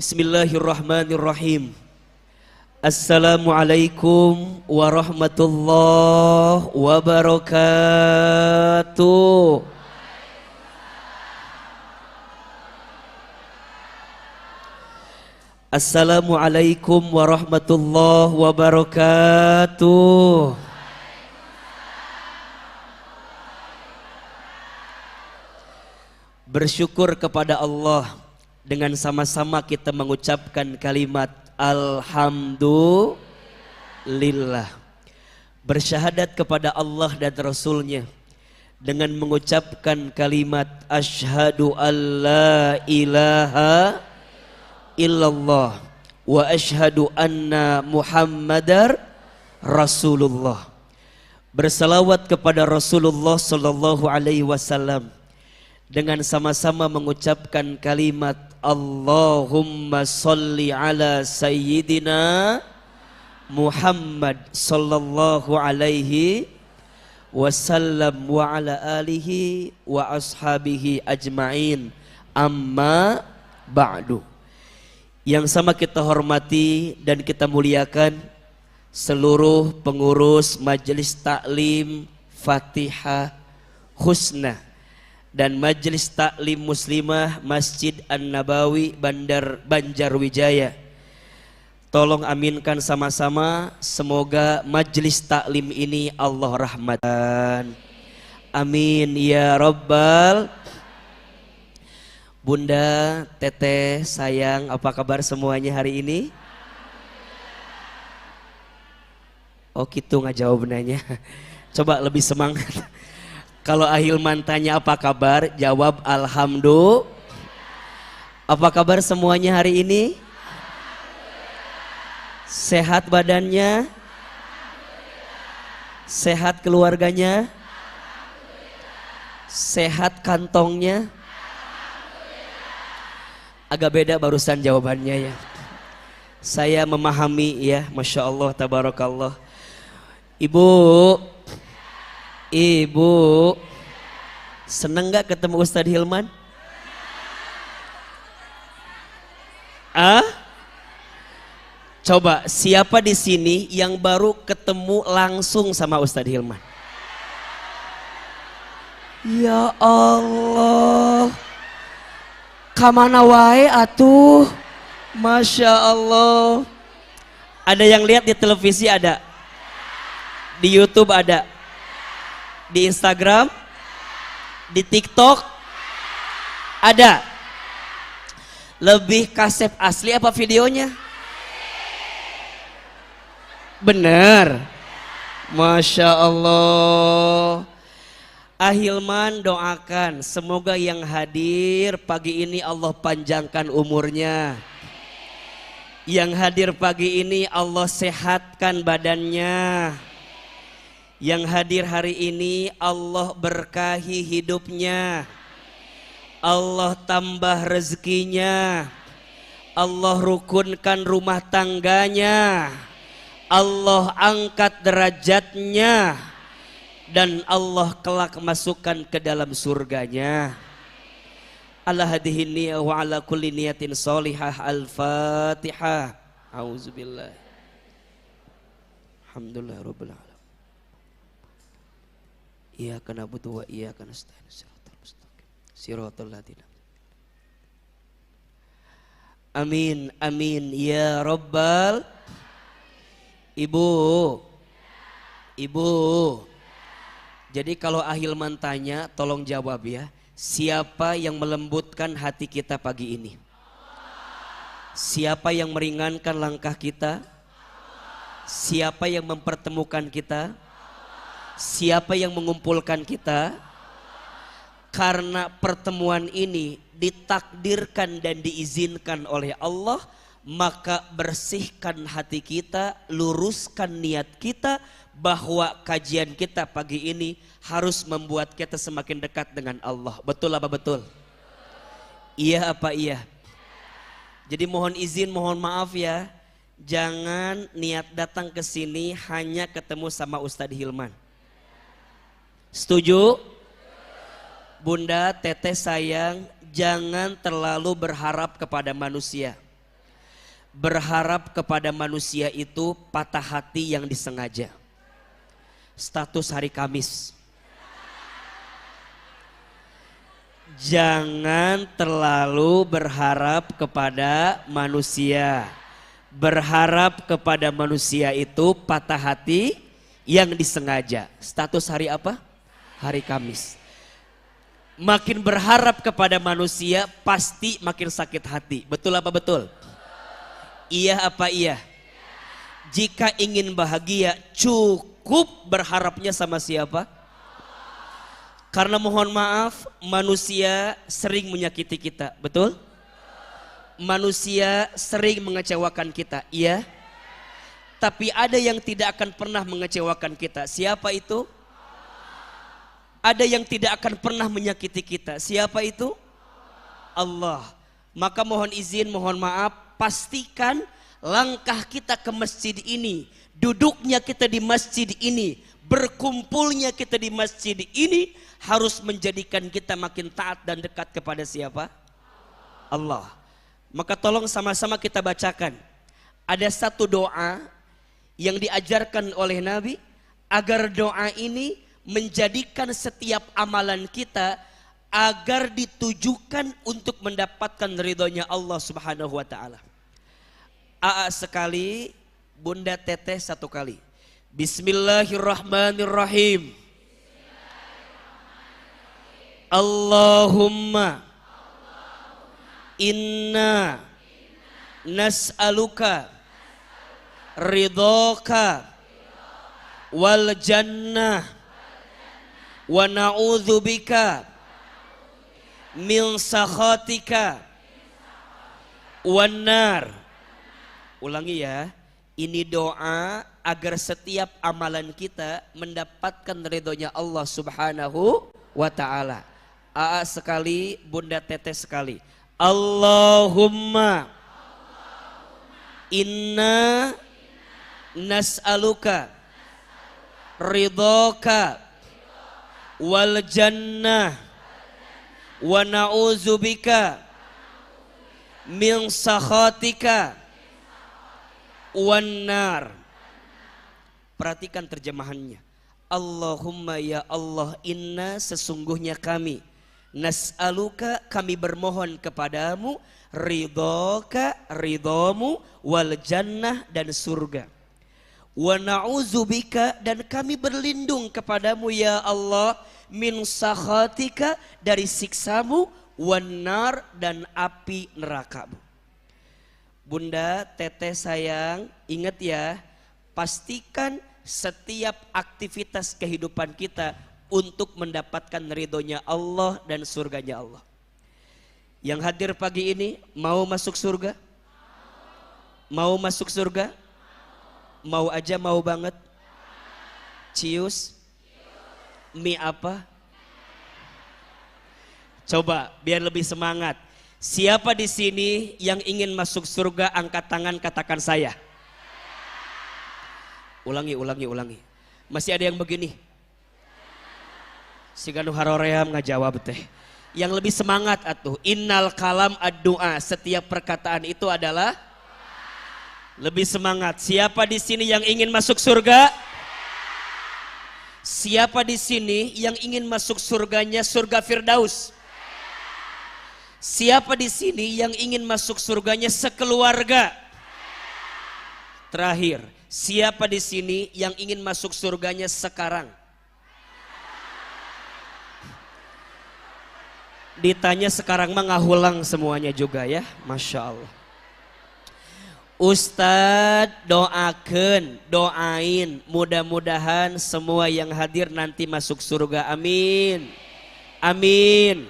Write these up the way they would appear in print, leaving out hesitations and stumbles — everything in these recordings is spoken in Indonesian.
Bismillahirrahmanirrahim. Assalamualaikum warahmatullahi wabarakatuh. Assalamualaikum warahmatullahi wabarakatuh. Bersyukur kepada Allah dengan sama-sama kita mengucapkan kalimat Alhamdulillah. Bersyahadat kepada Allah dan Rasulnya dengan mengucapkan kalimat Asyhadu an la ilaha illallah wa asyhadu anna Muhammadar Rasulullah. Bersalawat kepada Rasulullah sallallahu alaihi wasallam dengan sama-sama mengucapkan kalimat Allahumma salli ala sayyidina Muhammad sallallahu alaihi wasallam wa ala alihi wa ashabihi ajma'in, amma ba'du. Yang sama kita hormati dan kita muliakan seluruh pengurus Majelis Taklim Fatihah Husna dan Majelis Taklim Muslimah Masjid An-Nabawi Banjarwijaya. Tolong aminkan sama-sama, semoga majelis taklim ini Allah rahmatkan. Amin ya Rabbal. Bunda, Teteh, sayang, apa kabar semuanya hari ini? Oh gitu ngajawab nanya. Coba lebih semangat. Kalau Ahilman tanya apa kabar, jawab Alhamdulillah. Apa kabar semuanya hari ini? Sehat badannya? Sehat keluarganya? Sehat kantongnya? Agak beda barusan jawabannya ya. Saya memahami ya, Masya Allah, Tabarakallah. Ibu, seneng gak ketemu Ustadz Hilman? Coba siapa di sini yang baru ketemu langsung sama Ustadz Hilman? Ya Allah, kamana wae atuh, Masya Allah. Ada yang lihat di televisi ada, di YouTube ada, di Instagram, di TikTok ada. Lebih kasep asli apa videonya? Bener, Masya Allah. Ahilman doakan semoga yang hadir pagi ini Allah panjangkan umurnya. Yang hadir pagi ini Allah sehatkan badannya. Yang hadir hari ini Allah berkahi hidupnya, Allah tambah rezekinya, Allah rukunkan rumah tangganya, Allah angkat derajatnya, dan Allah kelak masukkan ke dalam surganya. Ala hadhihi niyah wa ala kulli niyatin sholihah. Al-Fatihah. Auzubillah. Alhamdulillah rabbil alamin. Iyyaka na'budu wa iyyaka nasta'in. Shiratal mustaqim. Shiratal ladzina. Amin amin ya Rabbal. Ibu. Jadi kalau Ahilman tanya, tolong jawab ya. Siapa yang melembutkan hati kita pagi ini? Siapa yang meringankan langkah kita? Siapa yang mempertemukan kita? Siapa yang mengumpulkan kita? Karena pertemuan ini ditakdirkan dan diizinkan oleh Allah, maka bersihkan hati kita, luruskan niat kita bahwa kajian kita pagi ini harus membuat kita semakin dekat dengan Allah. Betul apa betul? Iya apa iya? Jadi mohon izin, mohon maaf ya, jangan niat datang ke sini hanya ketemu sama Ustadz Hilman. Setuju? Bunda, Teteh sayang, jangan terlalu berharap kepada manusia. berharap kepada manusia itu patah hati yang disengaja. Status hari Kamis. Jangan terlalu berharap kepada manusia. Berharap kepada manusia itu patah hati yang disengaja. Status hari apa? Hari Kamis. Makin berharap kepada manusia pasti makin sakit hati. Betul apa betul? Iya apa iya? Jika ingin bahagia cukup berharapnya sama siapa? Karena mohon maaf manusia sering menyakiti kita. Betul? Manusia sering mengecewakan kita, iya. Tapi ada yang tidak akan pernah mengecewakan kita. Siapa itu? Ada yang tidak akan pernah menyakiti kita. Siapa itu? Allah. Maka mohon izin, mohon maaf, pastikan langkah kita ke masjid ini, duduknya kita di masjid ini, berkumpulnya kita di masjid ini harus menjadikan kita makin taat dan dekat kepada siapa? Allah. Maka tolong sama-sama kita bacakan. Ada satu doa yang diajarkan oleh Nabi agar doa ini menjadikan setiap amalan kita agar ditujukan untuk mendapatkan ridhonya Allah Subhanahu wa taala. AA sekali, Bunda Teteh satu kali. Bismillahirrahmanirrahim. Allahumma inna nas'aluka ridhoka wal jannah wa na'udzubika min sakhatika wan nar. Ulangi ya, ini doa agar setiap amalan kita mendapatkan ridhonya Allah Subhanahu wa ta'ala. AA sekali, Bunda Teteh sekali. Allahumma inna nas'aluka ridhoka wal jannah wa na'udzubika min sakhatika wan nar. Perhatikan terjemahannya. Allahumma ya Allah, inna sesungguhnya kami, nas'aluka kami bermohon kepadamu, ridhoka ridhomu, wal jannah dan surga, wa na'udzubika dan kami berlindung kepadamu ya Allah, min sakhatika dari siksamu, wan nar dan api nerakamu. Bunda Teteh sayang, ingat ya, pastikan setiap aktivitas kehidupan kita untuk mendapatkan ridhonya Allah dan surganya Allah. Yang hadir pagi ini mau masuk surga? Mau masuk surga? Mau aja, mau banget? Cius? Mie apa? Coba biar lebih semangat. Siapa di sini yang ingin masuk surga, angkat tangan, katakan saya. Ulangi. Masih ada yang begini. Si Ganu Haroream nggak jawab teh. Yang lebih semangat atuh. Innal kalam ad-du'a. Setiap perkataan itu adalah lebih semangat. Siapa di sini yang ingin masuk surga? Siapa di sini yang ingin masuk surganya surga Firdaus? Siapa di sini yang ingin masuk surganya sekeluarga? Terakhir, siapa di sini yang ingin masuk surganya sekarang? Ditanya sekarang mah ngahulang semuanya juga ya, Masya Allah. Ustadz doakan, doain, mudah-mudahan semua yang hadir nanti masuk surga, amin. Amin.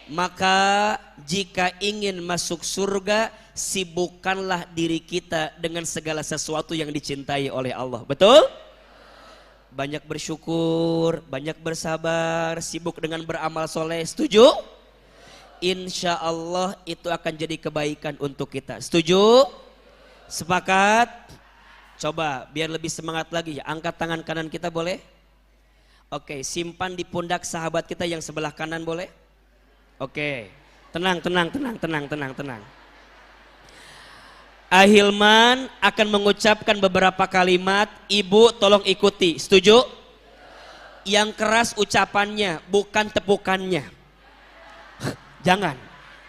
Maka jika ingin masuk surga, sibukkanlah diri kita dengan segala sesuatu yang dicintai oleh Allah. Betul? Banyak bersyukur, banyak bersabar, sibuk dengan beramal soleh. Setuju? Insya Allah itu akan jadi kebaikan untuk kita. Setuju? Sepakat? Coba biar lebih semangat lagi ya. Angkat tangan kanan kita boleh? Oke, simpan di pundak sahabat kita yang sebelah kanan boleh? Oke, tenang. Ahilman akan mengucapkan beberapa kalimat, ibu tolong ikuti, setuju? Yang keras ucapannya, bukan tepukannya. Jangan.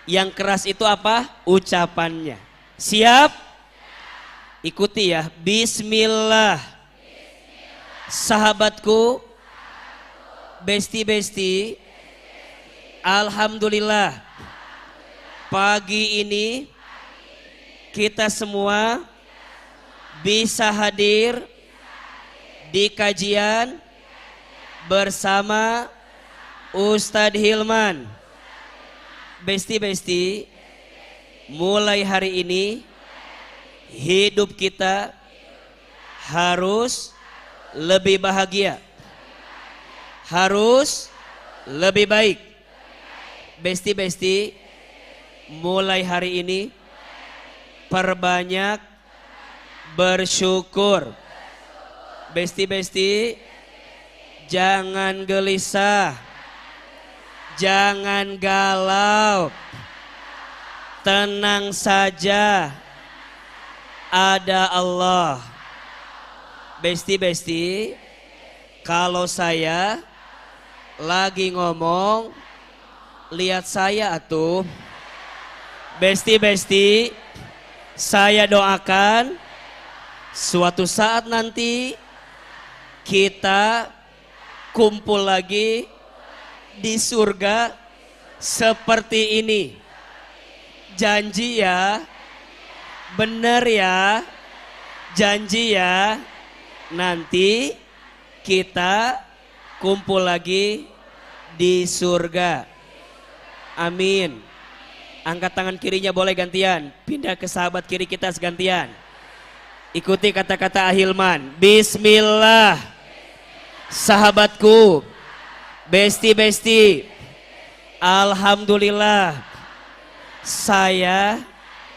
Yang keras itu apa? Ucapannya. Siap? Ikuti ya. Bismillah. Sahabatku, besti-besti, alhamdulillah. Pagi ini kita semua bisa hadir di kajian bersama Ustadz Hilman. Besti-besti, mulai hari ini hidup kita harus lebih bahagia, harus lebih baik. Besti-besti, mulai hari ini perbanyak bersyukur. Besti-besti, jangan gelisah, jangan galau, tenang saja, ada Allah. Besti-besti, kalau saya lagi ngomong, lihat saya atuh. Besti-besti, saya doakan suatu saat nanti kita kumpul lagi di surga seperti ini. Janji ya, bener ya, janji ya, nanti kita kumpul lagi di surga. Amin. Angkat tangan kirinya boleh gantian, pindah ke sahabat kiri kita segantian. Ikuti kata-kata Ahilman. Bismillah. Sahabatku, besti-besti, alhamdulillah, saya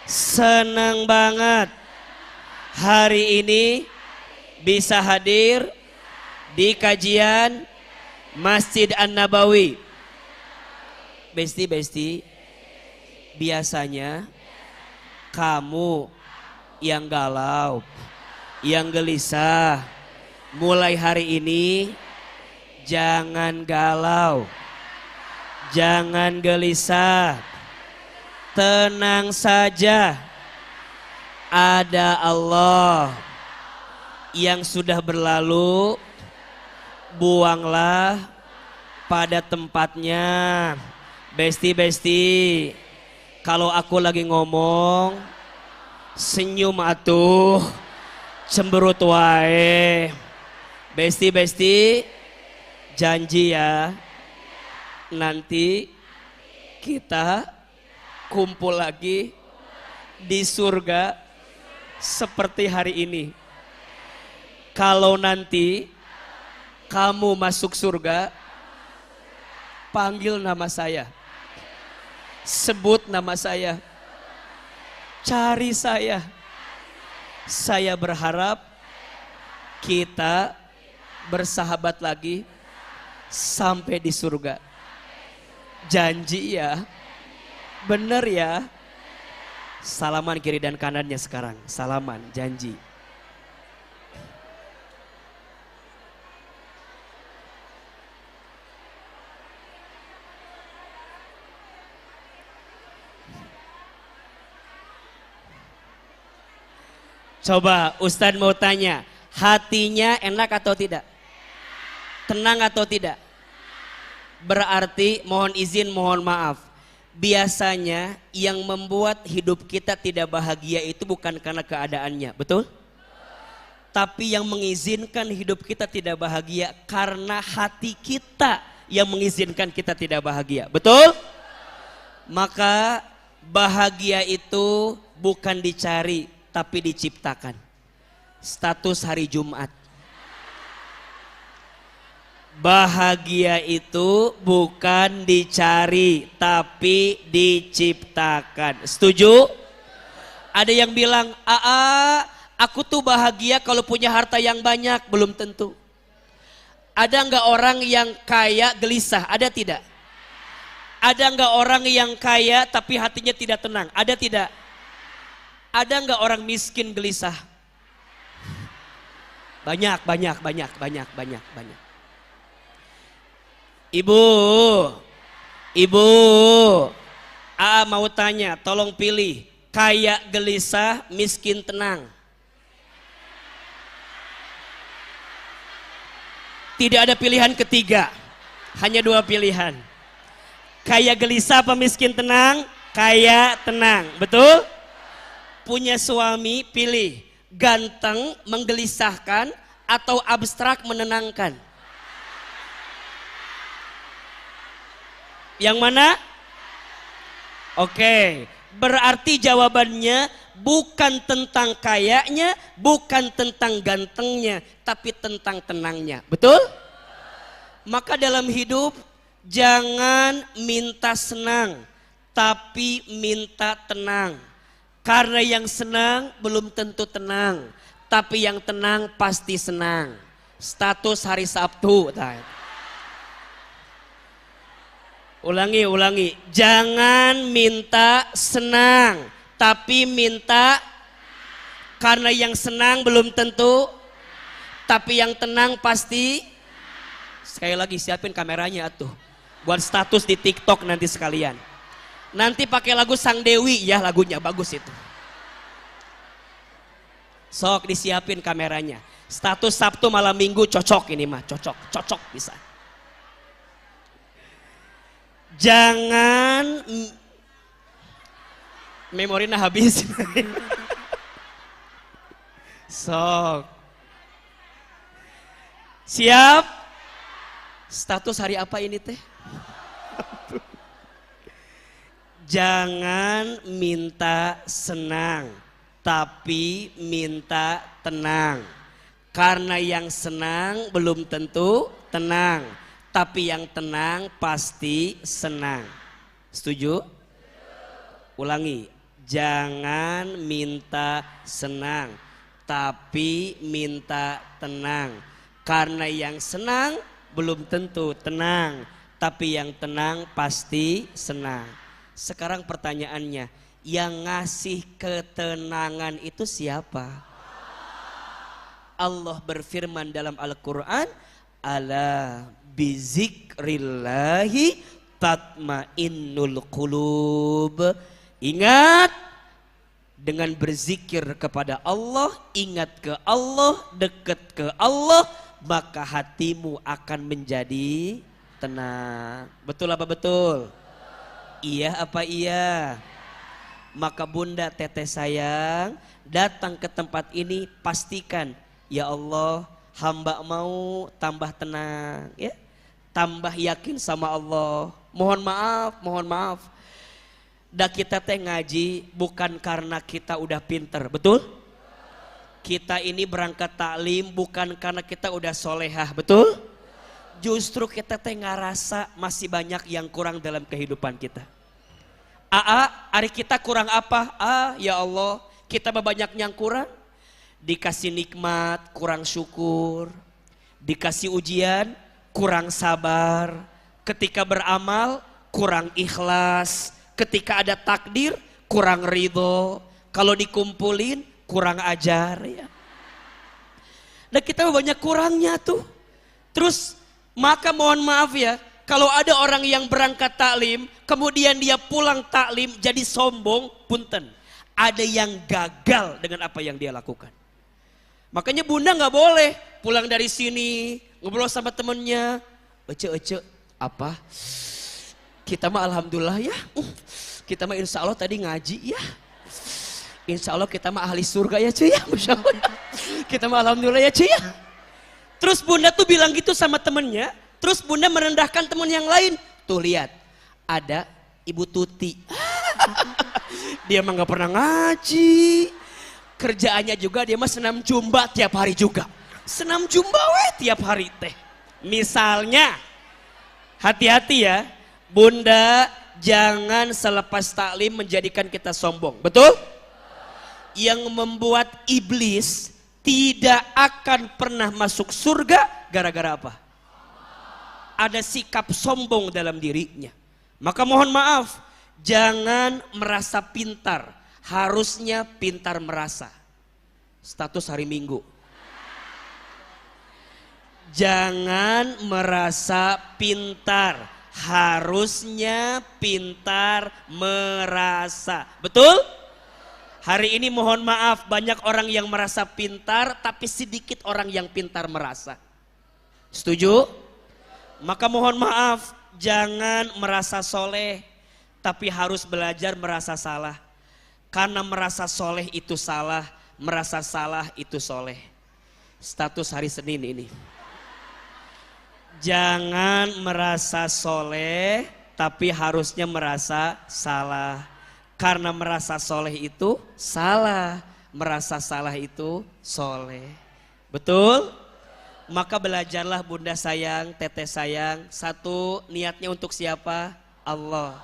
senang banget hari ini bisa hadir di kajian Masjid An-Nabawi. Besti-besti, biasanya kamu yang galau, yang gelisah, mulai hari ini jangan galau, jangan gelisah, tenang saja, ada Allah. Yang sudah berlalu buanglah pada tempatnya. Besti-besti, kalau aku lagi ngomong senyum atuh, cemberut wae. Besti-besti, janji ya, nanti kita kumpul lagi di surga seperti hari ini. Kalau nanti kamu masuk surga, panggil nama saya, sebut nama saya, cari saya. Saya berharap kita bersahabat lagi sampai di surga. Janji ya, bener ya. Salaman kiri dan kanannya sekarang, salaman, janji. Coba Ustadz mau tanya, hatinya enak atau tidak? Tenang atau tidak? Berarti mohon izin, mohon maaf. Biasanya yang membuat hidup kita tidak bahagia itu bukan karena keadaannya, betul? Tapi yang mengizinkan hidup kita tidak bahagia karena hati kita yang mengizinkan kita tidak bahagia, betul? Maka bahagia itu bukan dicari, tapi diciptakan. Status hari Jumat. Bahagia itu bukan dicari, tapi diciptakan. Setuju? Ada yang bilang, aku tuh bahagia kalau punya harta yang banyak. Belum tentu. Ada nggak orang yang kaya gelisah? Ada tidak? Ada nggak orang yang kaya tapi hatinya tidak tenang? Ada tidak? Ada nggak orang miskin gelisah? Banyak. Ibu, mau tanya, tolong pilih, kaya gelisah, miskin tenang. Tidak ada pilihan ketiga, hanya 2 pilihan. Kaya gelisah apa miskin tenang? Kaya tenang, betul? Punya suami, pilih ganteng menggelisahkan atau abstrak menenangkan. Yang mana? Oke, berarti jawabannya bukan tentang kayanya, bukan tentang gantengnya, tapi tentang tenangnya. Betul? Maka dalam hidup jangan minta senang, tapi minta tenang. Karena yang senang belum tentu tenang, tapi yang tenang pasti senang. Status hari Sabtu. Ulangi. Jangan minta senang, tapi minta, karena yang senang belum tentu, tapi yang tenang pasti. Sekali lagi siapin kameranya tuh, buat status di TikTok nanti sekalian. Nanti pakai lagu Sang Dewi ya, lagunya bagus itu. Sok disiapin kameranya. Status Sabtu malam Minggu cocok ini mah, cocok bisa. Jangan memorinya habis. Sok. Siap? Status hari apa ini teh? Jangan minta senang, tapi minta tenang. Karena yang senang belum tentu tenang, tapi yang tenang pasti senang. Setuju? Ulangi. Jangan minta senang, tapi minta tenang. Karena yang senang belum tentu tenang, tapi yang tenang pasti senang. Sekarang pertanyaannya, yang ngasih ketenangan itu siapa? Allah berfirman dalam Al-Quran, ala bizikrillahi tatmainnul qulub. Ingat, dengan berzikir kepada Allah, ingat ke Allah, dekat ke Allah, maka hatimu akan menjadi tenang. Betul apa betul? Iya apa iya? Maka bunda teteh sayang, datang ke tempat ini pastikan, ya Allah, hamba mau tambah tenang, ya, tambah yakin sama Allah. Mohon maaf. Dah kita teh ngaji bukan karena kita udah pinter, betul? Kita ini berangkat taklim bukan karena kita udah solehah, betul? Justru kita teh ngerasa masih banyak yang kurang dalam kehidupan kita. Hari kita kurang apa? Ya Allah, kita banyak yang kurang. Dikasih nikmat, kurang syukur. Dikasih ujian, kurang sabar. Ketika beramal, kurang ikhlas. Ketika ada takdir, kurang ridho. Kalau dikumpulin, kurang ajar ya. Nah kita banyak kurangnya tuh. Terus maka mohon maaf ya, kalau ada orang yang berangkat taklim, kemudian dia pulang taklim jadi sombong, punten. Ada yang gagal dengan apa yang dia lakukan. Makanya bunda nggak boleh pulang dari sini ngobrol sama temennya, ece apa? Kita mah alhamdulillah ya, kita mah insya Allah tadi ngaji ya. Insya Allah kita mah ahli surga ya cuy ya, Masya Allah. Kita mah alhamdulillah ya cuy ya. Terus bunda tuh bilang gitu sama temennya, terus bunda merendahkan temen yang lain. Tuh lihat, ada Ibu Tuti. Dia mah gak pernah ngaji. Kerjaannya juga dia mah senam jumba tiap hari juga. Senam jumba tiap hari teh. Misalnya, hati-hati ya, bunda jangan selepas taklim menjadikan kita sombong. Betul? Yang membuat iblis tidak akan pernah masuk surga gara-gara apa? Ada sikap sombong dalam dirinya. Maka mohon maaf, jangan merasa pintar harusnya pintar merasa. Status hari Minggu. Jangan merasa pintar, harusnya pintar merasa. Betul? Hari ini mohon maaf, banyak orang yang merasa pintar tapi sedikit orang yang pintar merasa. Setuju? Maka mohon maaf, jangan merasa soleh tapi harus belajar merasa salah. Karena merasa soleh itu salah, merasa salah itu soleh. Status hari Senin ini. Jangan merasa soleh tapi harusnya merasa salah. Karena merasa soleh itu salah, merasa salah itu soleh. Betul? Maka belajarlah bunda sayang, teteh sayang. Satu, niatnya untuk siapa? Allah.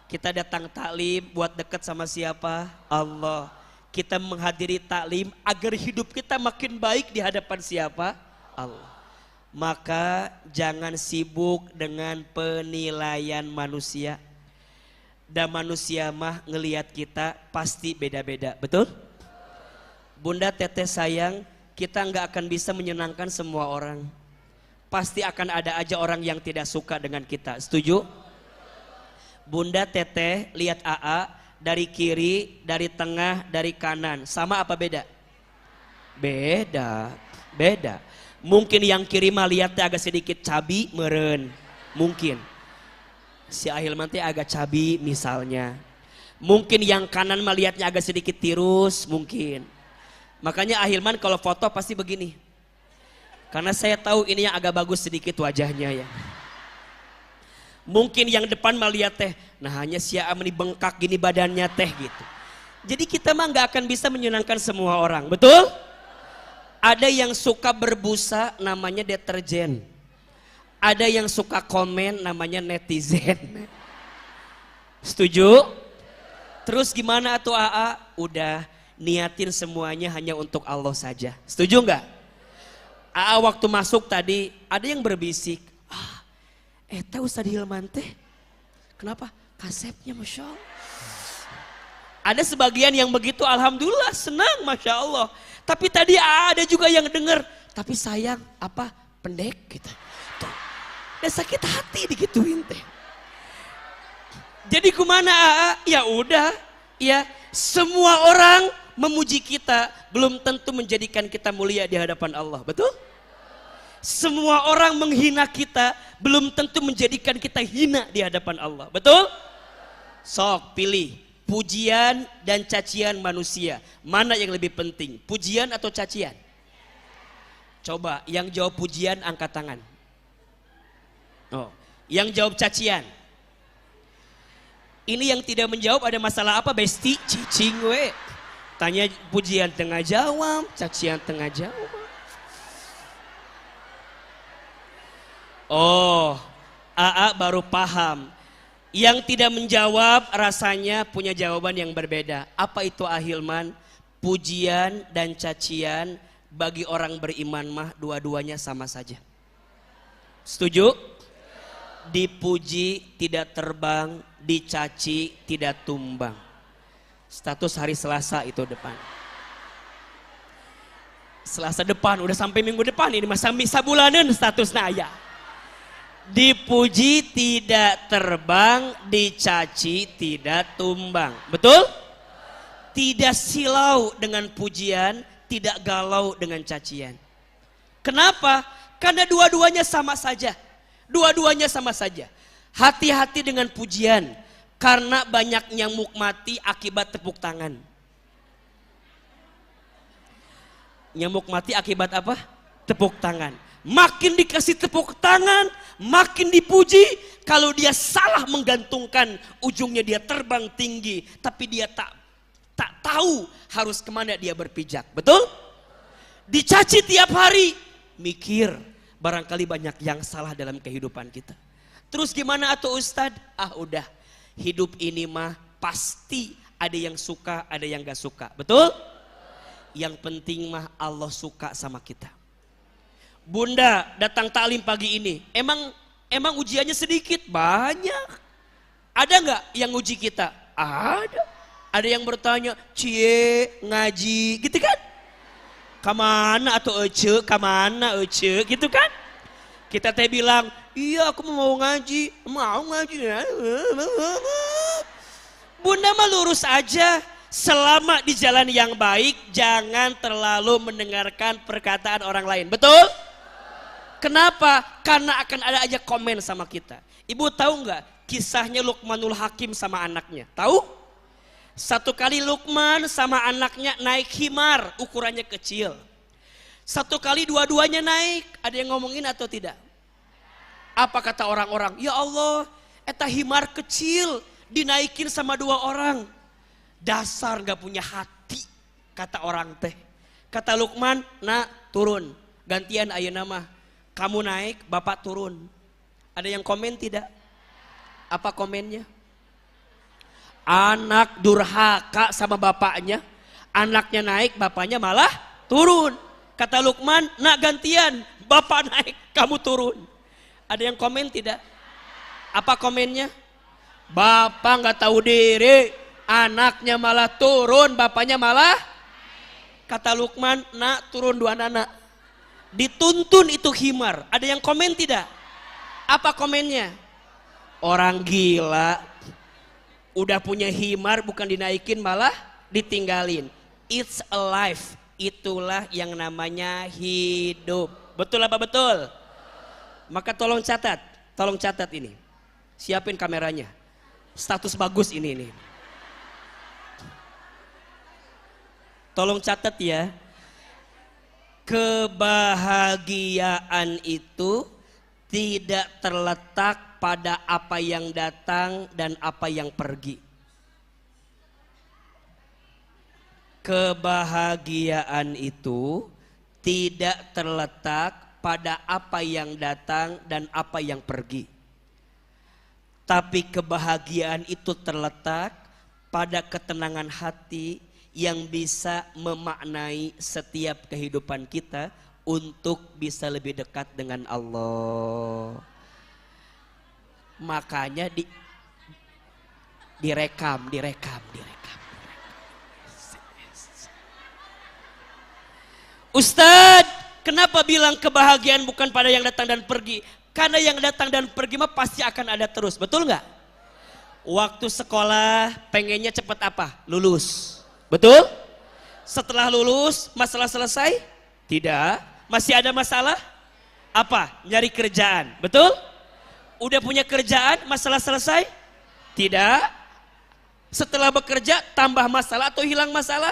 Kita datang taklim buat dekat sama siapa? Allah. Kita menghadiri taklim agar hidup kita makin baik di hadapan siapa? Allah. Maka jangan sibuk dengan penilaian manusia. Dan manusia mah ngelihat kita pasti beda-beda, betul? Bunda teteh sayang, kita nggak akan bisa menyenangkan semua orang. Pasti akan ada aja orang yang tidak suka dengan kita, setuju? Bunda teteh lihat AA dari kiri, dari tengah, dari kanan, sama apa beda? Beda, beda. Mungkin yang kiri mah lihatnya agak sedikit cabi, meren, mungkin. Si Ahilman teh agak cabi misalnya. Mungkin yang kanan mah lihatnya agak sedikit tirus, mungkin. Makanya Ahilman kalau foto pasti begini. Karena saya tahu ini yang agak bagus sedikit wajahnya ya. Mungkin yang depan mah lihat teh, nah hanya si Amni bengkak gini badannya teh gitu. Jadi kita mah nggak akan bisa menyenangkan semua orang, betul? Ada yang suka berbusa namanya deterjen. Ada yang suka komen namanya netizen. Setuju? Terus gimana tuh AA? Udah niatin semuanya hanya untuk Allah saja. Setuju nggak? AA waktu masuk tadi ada yang berbisik. Eta Ustadz Hilman teh. Kenapa? Kasepnya Masya Allah. Ada sebagian yang begitu, alhamdulillah senang Masya Allah. Tapi tadi ada juga yang dengar. Tapi sayang apa? Pendek gitu. Dan sakit hati digituin teh. Jadi kemana AA? Ya udah, ya semua orang memuji kita belum tentu menjadikan kita mulia di hadapan Allah, betul? Semua orang menghina kita belum tentu menjadikan kita hina di hadapan Allah, betul? Sok pilih pujian dan cacian manusia, mana yang lebih penting? Pujian atau cacian? Coba yang jawab pujian angkat tangan. Oh, yang jawab cacian. Ini yang tidak menjawab ada masalah apa besti? Cicing we. Tanya pujian tengah jawab, cacian tengah jawab. Oh, AA baru paham. Yang tidak menjawab rasanya punya jawaban yang berbeda. Apa itu Ahilman? Pujian dan cacian bagi orang beriman mah dua-duanya sama saja. Setuju? Dipuji tidak terbang, dicaci tidak tumbang. Status hari Selasa itu depan. Selasa depan, udah sampai minggu depan ini masa misa bulanan status naya. Dipuji tidak terbang, dicaci tidak tumbang. Betul? Tidak silau dengan pujian, tidak galau dengan cacian. Kenapa? Karena dua-duanya sama saja. Dua-duanya sama saja. Hati-hati dengan pujian karena banyak nyamuk mati akibat tepuk tangan. Nyamuk mati akibat apa? Tepuk tangan. Makin dikasih tepuk tangan, makin dipuji. Kalau dia salah menggantungkan, ujungnya dia terbang tinggi, tapi dia tak tahu harus kemana dia berpijak. Betul? Dicaci tiap hari, mikir. Barangkali banyak yang salah dalam kehidupan kita. Terus gimana atuh Ustadz? Udah, hidup ini mah pasti ada yang suka, ada yang gak suka. Betul? Yang penting mah Allah suka sama kita. Bunda datang taklim pagi ini, emang ujiannya sedikit? Banyak. Ada gak yang uji kita? Ada. Ada yang bertanya, cie ngaji gitu kan? Kamana atau ece, kamana ece gitu kan? Kita teh bilang, iya aku mau ngaji, ya. Bunda mah lurus aja. Selama di jalan yang baik, jangan terlalu mendengarkan perkataan orang lain. Betul? Kenapa? Karena akan ada aja komen sama kita. Ibu tahu nggak kisahnya Luqmanul Hakim sama anaknya? Tahu? Satu kali Luqman sama anaknya naik himar, ukurannya kecil. Satu kali dua-duanya naik. Ada yang ngomongin atau tidak? Apa kata orang-orang? Ya Allah, eta himar kecil dinaikin sama dua orang. Dasar gak punya hati, kata orang teh. Kata Luqman, nak turun, gantian ayeuna mah. Kamu naik, bapak turun. Ada yang komen tidak? Apa komennya? Anak durhaka sama bapaknya. Anaknya naik, bapaknya malah turun. Kata Luqman, nak gantian, bapak naik, kamu turun. Ada yang komen tidak? Apa komennya? Bapak gak tahu diri, anaknya malah turun, bapaknya malah. Kata Luqman, nak turun dua anak. Dituntun itu himar. Ada yang komen tidak? Apa komennya? Orang gila, udah punya himar bukan dinaikin malah ditinggalin. It's a life. Itulah yang namanya hidup. Betul apa betul? Maka tolong catat ini. Siapin kameranya. Status bagus ini. Tolong catat ya. Kebahagiaan itu tidak terletak pada apa yang datang dan apa yang pergi. Kebahagiaan itu tidak terletak pada apa yang datang dan apa yang pergi. Tapi kebahagiaan itu terletak pada ketenangan hati yang bisa memaknai setiap kehidupan kita untuk bisa lebih dekat dengan Allah. Makanya direkam. Ustadz, kenapa bilang kebahagiaan bukan pada yang datang dan pergi? Karena yang datang dan pergi mah pasti akan ada terus, betul nggak? Waktu sekolah pengennya cepat apa? Lulus. Betul? Setelah lulus, masalah selesai? Tidak. Masih ada masalah? Apa? Nyari kerjaan. Betul? Udah punya kerjaan, masalah selesai? Tidak. Setelah bekerja, tambah masalah atau hilang masalah?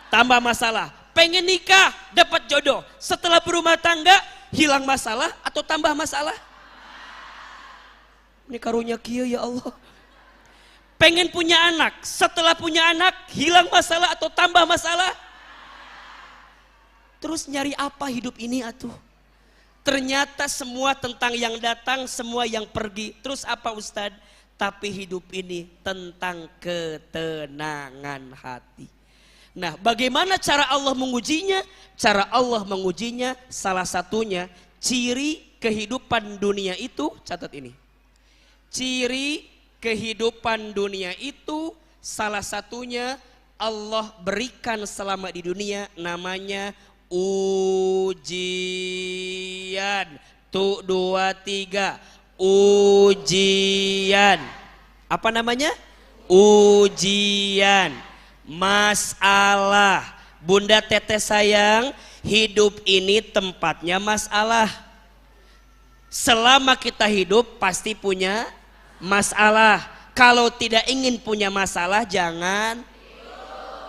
Tambah masalah. Pengen nikah, dapat jodoh. Setelah berumah tangga, hilang masalah atau tambah masalah? Ini karunia kieu ya Allah. Pengen punya anak, setelah punya anak hilang masalah atau tambah masalah? Terus nyari apa hidup ini atuh? Ternyata semua tentang yang datang, semua yang pergi. Terus apa Ustadz? Tapi hidup ini tentang ketenangan hati. Nah, bagaimana cara Allah mengujinya? Cara Allah mengujinya salah satunya ciri kehidupan dunia itu, catat ini. Ciri kehidupan dunia itu salah satunya Allah berikan selama di dunia namanya ujian. Tuh 2, 3. Ujian. Apa namanya? Ujian. Masalah. Bunda teteh sayang, hidup ini tempatnya masalah. Selama kita hidup pasti punya masalah. Kalau tidak ingin punya masalah jangan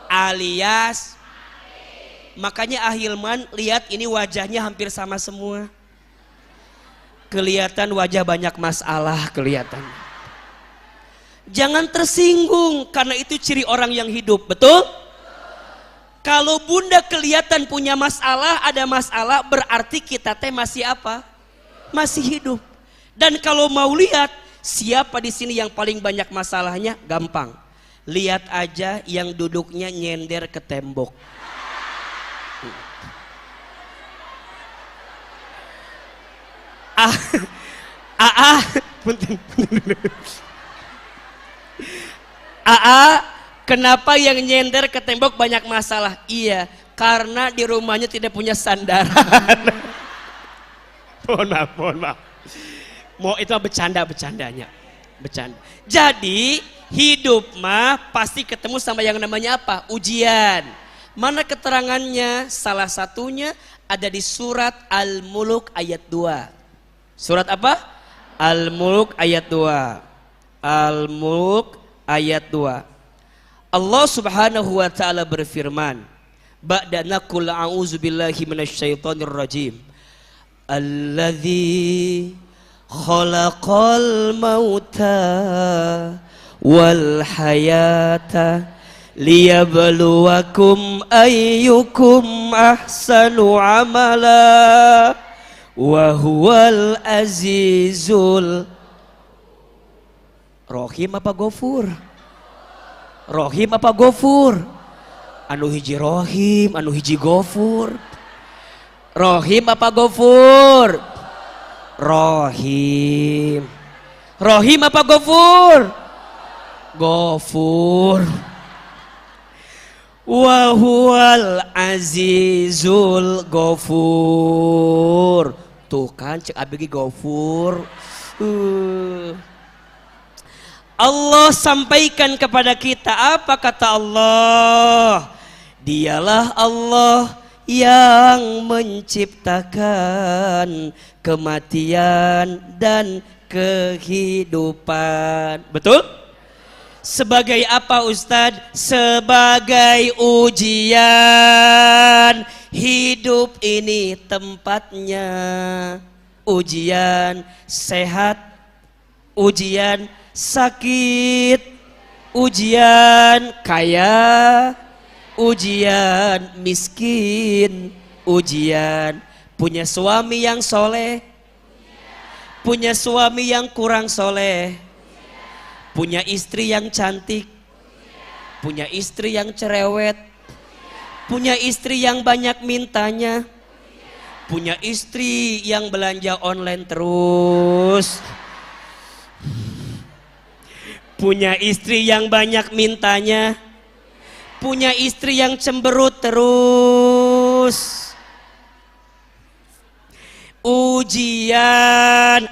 alias makanya Ahilman lihat ini wajahnya hampir sama semua. Kelihatan wajah banyak masalah kelihatan. Jangan tersinggung karena itu ciri orang yang hidup, betul? Kalau bunda kelihatan punya masalah, ada masalah berarti kita teh masih apa? Masih hidup. Dan kalau mau lihat siapa di sini yang paling banyak masalahnya? Gampang. Lihat aja yang duduknya nyender ke tembok. Kenapa yang nyender ke tembok banyak masalah? Iya, karena di rumahnya tidak punya sandaran. Mohon maaf. Mau itu bercandanya. Bercanda. Jadi hidup mah pasti ketemu sama yang namanya apa? Ujian. Mana keterangannya? Salah satunya ada di surat Al-Mulk ayat 2. Surat apa? Al-Mulk ayat 2. Al-Mulk ayat 2. Allah Subhanahu wa taala berfirman, ba'da naqul a'udzubillahi minasyaitonir rajim. Alladzi khalaqal mauta wal hayata liyabluwakum ayyukum ahsanu amala wa huwal azizul Rohim apa Gofur? Rohim apa Gofur? Anu hiji Rohim, anu hiji Gofur. Rohim apa Gofur? Rohim. Rohim apa Gofur? Gofur. Wa huwal azizul Gofur. Tuh kan cek abg Gofur. Allah sampaikan kepada kita, apa kata Allah? Dialah Allah yang menciptakan kematian dan kehidupan. Betul? Sebagai apa Ustadz? Sebagai ujian. Hidup ini tempatnya ujian sehat, ujian sakit, ujian kaya, ujian miskin, ujian punya suami yang soleh, punya suami yang kurang soleh, punya istri yang cantik, punya istri yang cerewet, punya istri yang banyak mintanya, punya istri yang belanja online terus, punya istri yang banyak mintanya, punya istri yang cemberut terus. Ujian.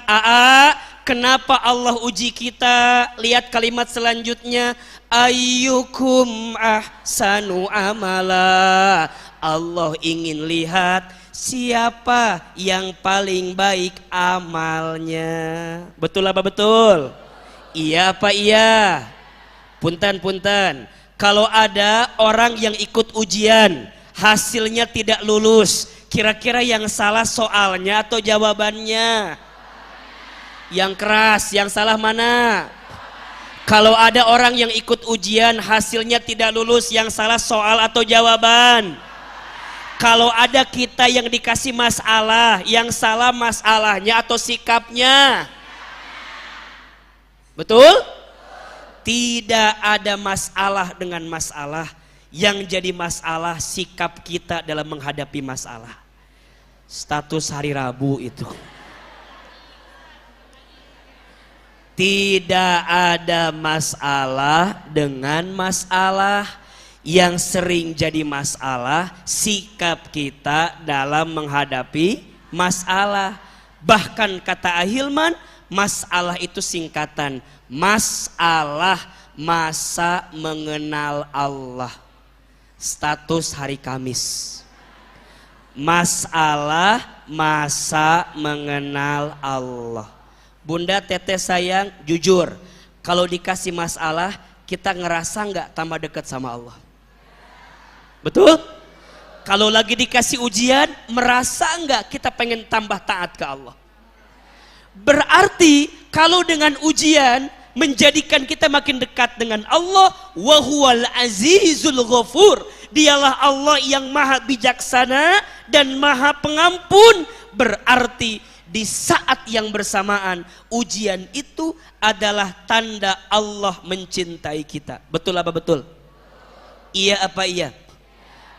Kenapa Allah uji kita? Lihat kalimat selanjutnya. Ayyukum ahsanu amala. Allah ingin lihat siapa yang paling baik amalnya. Betul apa betul? Iya apa iya? Punten. Kalau ada orang yang ikut ujian, hasilnya tidak lulus, kira-kira yang salah soalnya atau jawabannya? Yang keras, yang salah mana? Kalau ada orang yang ikut ujian, hasilnya tidak lulus, yang salah soal atau jawaban? Kalau ada kita yang dikasih masalah, yang salah masalahnya atau sikapnya? Betul? Tidak ada masalah dengan masalah. Yang jadi masalah sikap kita dalam menghadapi masalah. Status hari Rabu itu. Tidak ada masalah dengan masalah. Yang sering jadi masalah sikap kita dalam menghadapi masalah. Bahkan kata Ahilman, masalah itu singkatan. Masalah masa mengenal Allah. Status hari Kamis. Masalah masa mengenal Allah. Bunda teteh sayang, jujur, kalau dikasih masalah kita ngerasa nggak tambah dekat sama Allah? Betul? Kalau lagi dikasih ujian, merasa nggak kita pengen tambah taat ke Allah? Berarti kalau dengan ujian menjadikan kita makin dekat dengan Allah, wa huwal azizul ghafur. Dialah Allah yang maha bijaksana dan maha pengampun. Berarti di saat yang bersamaan ujian itu adalah tanda Allah mencintai kita. Betul apa betul? Iya apa iya?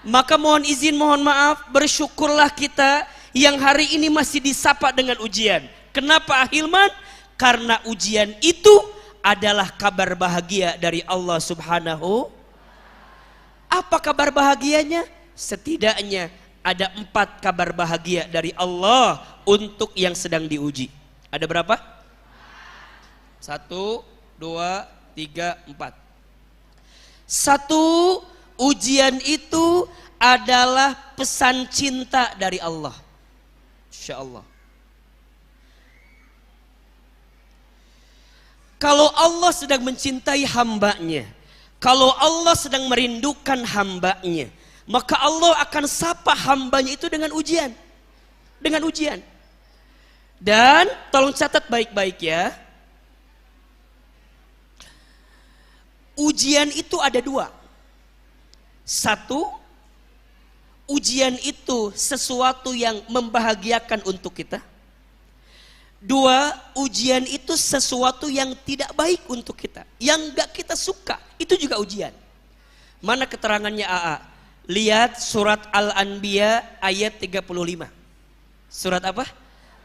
Maka mohon izin, mohon maaf, bersyukurlah kita yang hari ini masih disapa dengan ujian. Kenapa Ahilman? Karena ujian itu adalah kabar bahagia dari Allah Subhanahu Apa kabar bahagianya? Setidaknya ada 4 kabar bahagia dari Allah untuk yang sedang diuji. Ada berapa? 1, 2, 3, 4. 1, ujian itu adalah pesan cinta dari Allah. Insya Allah. Kalau Allah sedang mencintai hambanya, kalau Allah sedang merindukan hambanya, maka Allah akan sapa hambanya itu dengan ujian. Dengan ujian. Dan tolong catat baik-baik ya. Ujian itu ada 2. 1, ujian itu sesuatu yang membahagiakan untuk kita. 2, ujian itu sesuatu yang tidak baik untuk kita, yang gak kita suka, itu juga ujian. Mana keterangannya AA? Lihat surat Al-Anbiya ayat 35. Surat apa?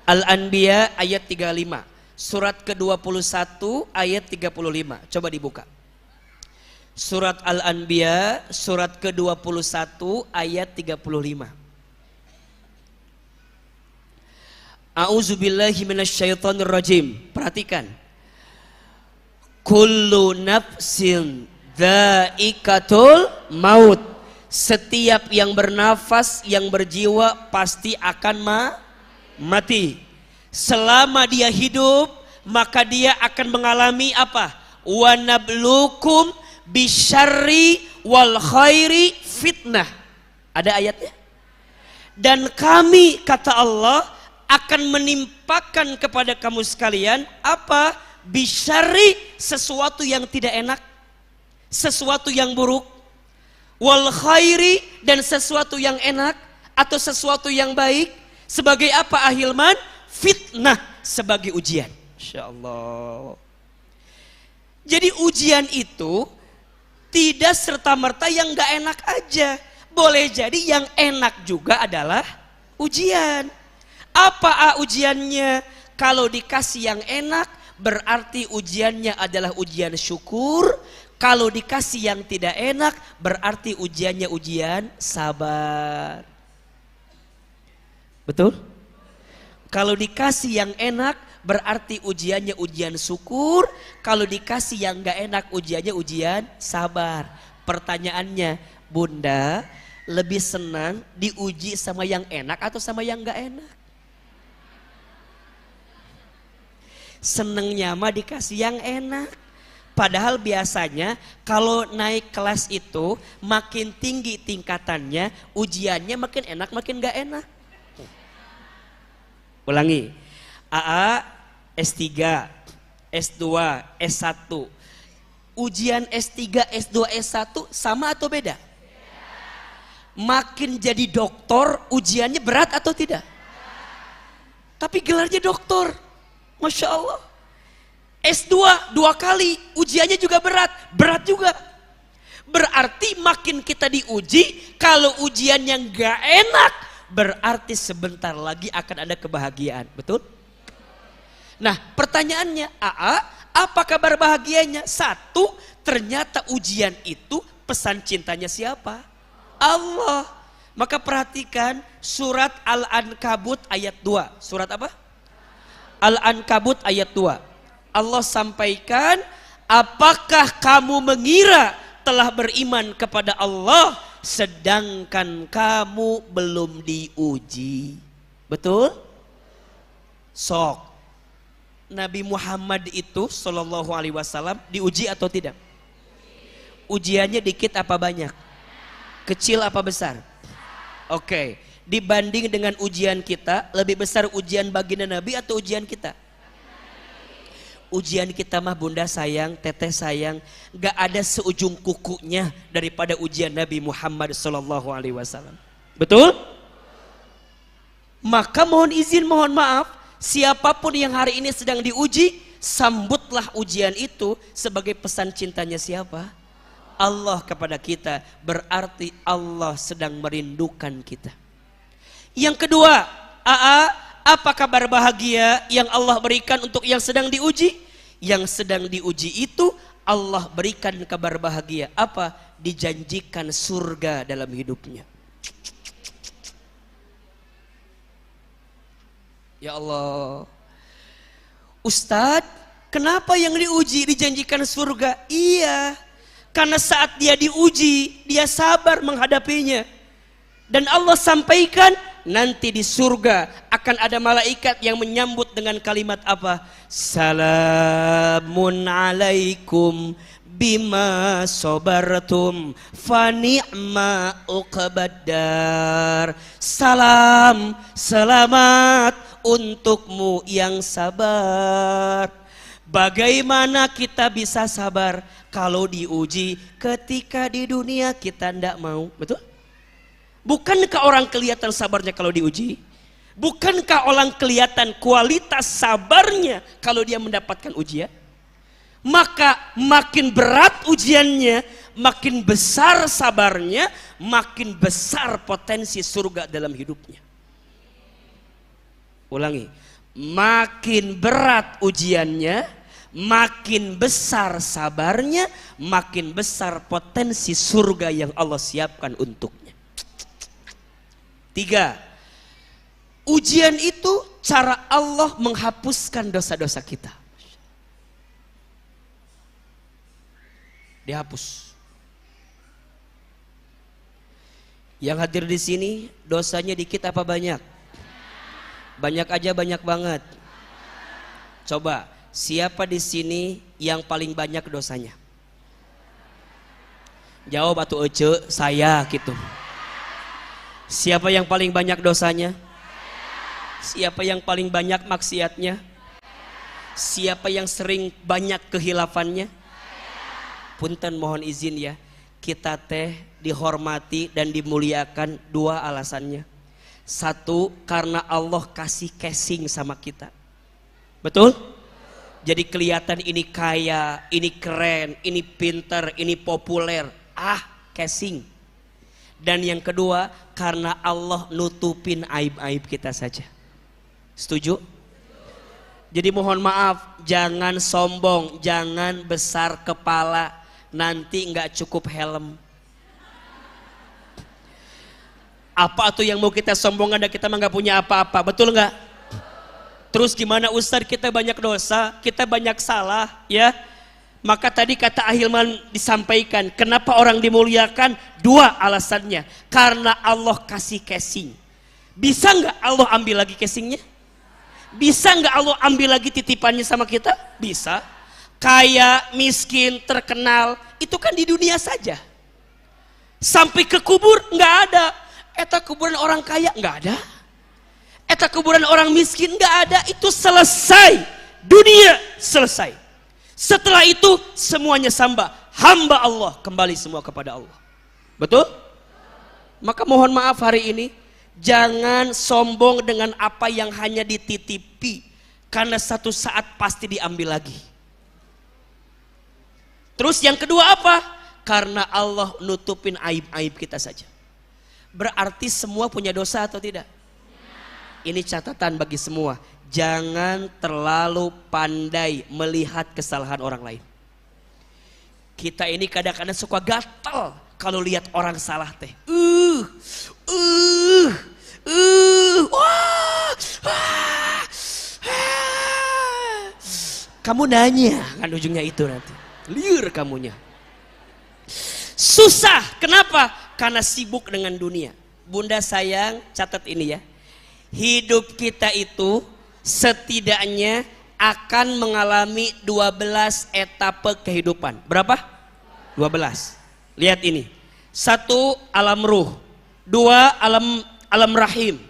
Al-Anbiya ayat 35. Surat ke-21 ayat 35. Coba dibuka. Surat Al-Anbiya surat ke-21 ayat 35. A'udzubillahi minasyaitonirrajim. Perhatikan. Kullu nafsin dha'iqatul maut. Setiap yang bernafas, yang berjiwa pasti akan mati. Selama dia hidup, maka dia akan mengalami apa? Wa nablukum bisyarri wal khairi fitnah. Ada ayatnya? Dan kami, kata Allah, akan menimpakan kepada kamu sekalian apa? Bisyarri, sesuatu yang tidak enak, sesuatu yang buruk, wal khairi, dan sesuatu yang enak atau sesuatu yang baik. Sebagai apa ahilman? Fitnah, sebagai ujian. Insya Allah. Jadi ujian itu tidak serta-merta yang gak enak aja. Boleh jadi yang enak juga adalah ujian. Apa ujiannya? Kalau dikasih yang enak, berarti ujiannya adalah ujian syukur. Kalau dikasih yang tidak enak, berarti ujiannya ujian sabar. Betul? Kalau dikasih yang enak, berarti ujiannya ujian syukur. Kalau dikasih yang gak enak, ujiannya ujian sabar. Pertanyaannya, Bunda lebih senang diuji sama yang enak atau sama yang gak enak? Senengnya mah dikasih yang enak. Padahal biasanya kalau naik kelas itu makin tinggi tingkatannya, ujiannya makin enak makin gak enak. Ulangi. AA, S3, S2, S1. Ujian S3, S2, S1 sama atau beda? Makin jadi doktor ujiannya berat atau tidak? Tapi gelarnya doktor. Masya Allah. S2 2 kali ujiannya juga berat juga. Berarti makin kita diuji, kalau ujian yang gak enak, berarti sebentar lagi akan ada kebahagiaan. Betul? Nah pertanyaannya, AA, apa kabar bahagianya? 1, ternyata ujian itu pesan cintanya siapa? Allah. Maka perhatikan surat Al-Ankabut ayat 2. Surat apa? Al-Ankabut ayat 2. Allah sampaikan, apakah kamu mengira telah beriman kepada Allah sedangkan kamu belum diuji? Betul? Sok. Nabi Muhammad itu sallallahu alaihi wasallam diuji atau tidak? Ujiannya dikit apa banyak? Kecil apa besar? Oke. Dibanding dengan ujian kita, lebih besar ujian baginda Nabi atau ujian kita? Ujian kita mah Bunda sayang, Teteh sayang, gak ada seujung kukunya daripada ujian Nabi Muhammad sallallahu alaihi wasallam. Betul? Maka mohon izin, mohon maaf, siapapun yang hari ini sedang diuji, sambutlah ujian itu sebagai pesan cintanya siapa? Allah kepada kita. Berarti Allah sedang merindukan kita. Yang kedua, apa kabar bahagia yang Allah berikan untuk yang sedang diuji? Yang sedang diuji itu Allah berikan kabar bahagia. Apa? Dijanjikan surga dalam hidupnya. Ya Allah, Ustadz, kenapa yang diuji dijanjikan surga? Iya, karena saat dia diuji, dia sabar menghadapinya. Dan Allah sampaikan, nanti di surga akan ada malaikat yang menyambut dengan kalimat apa? Salamun alaikum bima sabartum fa ni'ma uqbaddar. Salam, selamat untukmu yang sabar. Bagaimana kita bisa sabar kalau diuji ketika di dunia kita tidak mau? Betul? Bukankah orang kelihatan sabarnya kalau diuji? Bukankah orang kelihatan kualitas sabarnya kalau dia mendapatkan ujian? Maka makin berat ujiannya, makin besar sabarnya, makin besar potensi surga dalam hidupnya. Ulangi, makin berat ujiannya, makin besar sabarnya, makin besar potensi surga yang Allah siapkan untuknya. 3. Ujian itu cara Allah menghapuskan dosa-dosa kita. Dihapus. Yang hadir di sini dosanya dikit apa banyak? Banyak aja, banyak banget. Coba, siapa di sini yang paling banyak dosanya? Jawab atuh ece, saya gitu. Siapa yang paling banyak dosanya? Siapa yang paling banyak maksiatnya? Siapa yang sering banyak kehilafannya? Punten mohon izin ya, kita teh dihormati dan dimuliakan 2 alasannya. 1, karena Allah kasih casing sama kita. Betul? Jadi kelihatan ini kaya, ini keren, ini pintar, ini populer. Casing. Dan yang kedua, karena Allah nutupin aib-aib kita saja. Setuju? Jadi mohon maaf, jangan sombong, jangan besar kepala, nanti nggak cukup helm. Apa tuh yang mau kita sombongkan dan kita mah nggak punya apa-apa, betul nggak? Terus gimana Ustadz, kita banyak dosa, kita banyak salah, ya? Maka tadi kata Ahilman disampaikan, kenapa orang dimuliakan? 2 alasannya, karena Allah kasih casing. Bisa nggak Allah ambil lagi casingnya? Bisa nggak Allah ambil lagi titipannya sama kita? Bisa. Kaya, miskin, terkenal, itu kan di dunia saja. Sampai ke kubur nggak ada. Eta kuburan orang kaya nggak ada. Eta kuburan orang miskin nggak ada. Itu selesai. Dunia selesai. Setelah itu semuanya hamba Allah, kembali semua kepada Allah. Betul? Maka mohon maaf hari ini, jangan sombong dengan apa yang hanya dititipi, karena satu saat pasti diambil lagi. Terus yang kedua apa? Karena Allah nutupin aib-aib kita saja. Berarti semua punya dosa atau tidak? Ini catatan bagi semua. Jangan terlalu pandai melihat kesalahan orang lain. Kita ini kadang-kadang suka gatal kalau lihat orang salah teh. Kamu nanya kan ujungnya itu nanti. Liur kamunya. Susah. Kenapa? Karena sibuk dengan dunia. Bunda sayang, catat ini ya. Hidup kita itu setidaknya akan mengalami 12 etape kehidupan. Berapa? 12. Lihat ini. 1 alam ruh, 2 alam rahim,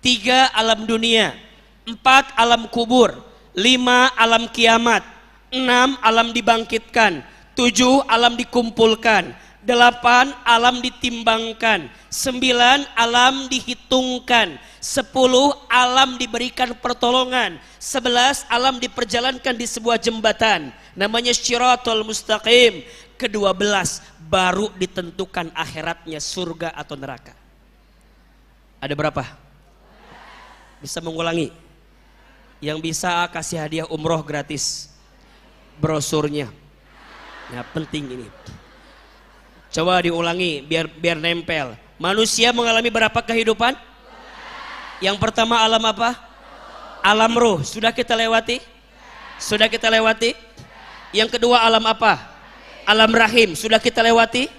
3 alam dunia, 4 alam kubur, 5 alam kiamat, 6 alam dibangkitkan, 7 alam dikumpulkan, 8 alam ditimbangkan, 9 alam dihitungkan, 10 alam diberikan pertolongan, 11 alam diperjalankan di sebuah jembatan namanya Syiratul Mustaqim, ke-12 baru ditentukan akhiratnya surga atau neraka. Ada berapa? Bisa mengulangi? Yang bisa kasih hadiah umroh gratis brosurnya. Nah, penting ini. Coba diulangi biar nempel. Manusia mengalami berapa kehidupan? Yang pertama alam apa? Alam ruh. Sudah kita lewati? Sudah kita lewati? Yang kedua alam apa? Alam rahim. Sudah kita lewati?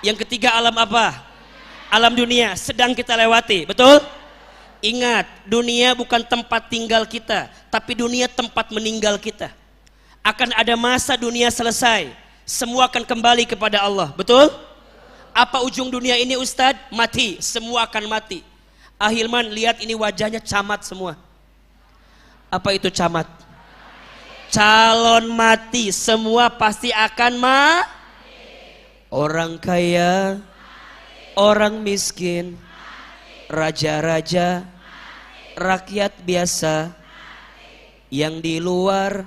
Yang ketiga alam apa? Alam dunia. Sedang kita lewati. Betul? Ingat, dunia bukan tempat tinggal kita, tapi dunia tempat meninggal kita. Akan ada masa dunia selesai, semua akan kembali kepada Allah. Betul? Apa ujung dunia ini Ustadz? Mati. Semua akan mati. Ahilman, lihat ini wajahnya camat semua. Apa itu camat? Calon mati. Semua pasti akan mati. Orang kaya, orang miskin, raja-raja, rakyat biasa, yang di luar,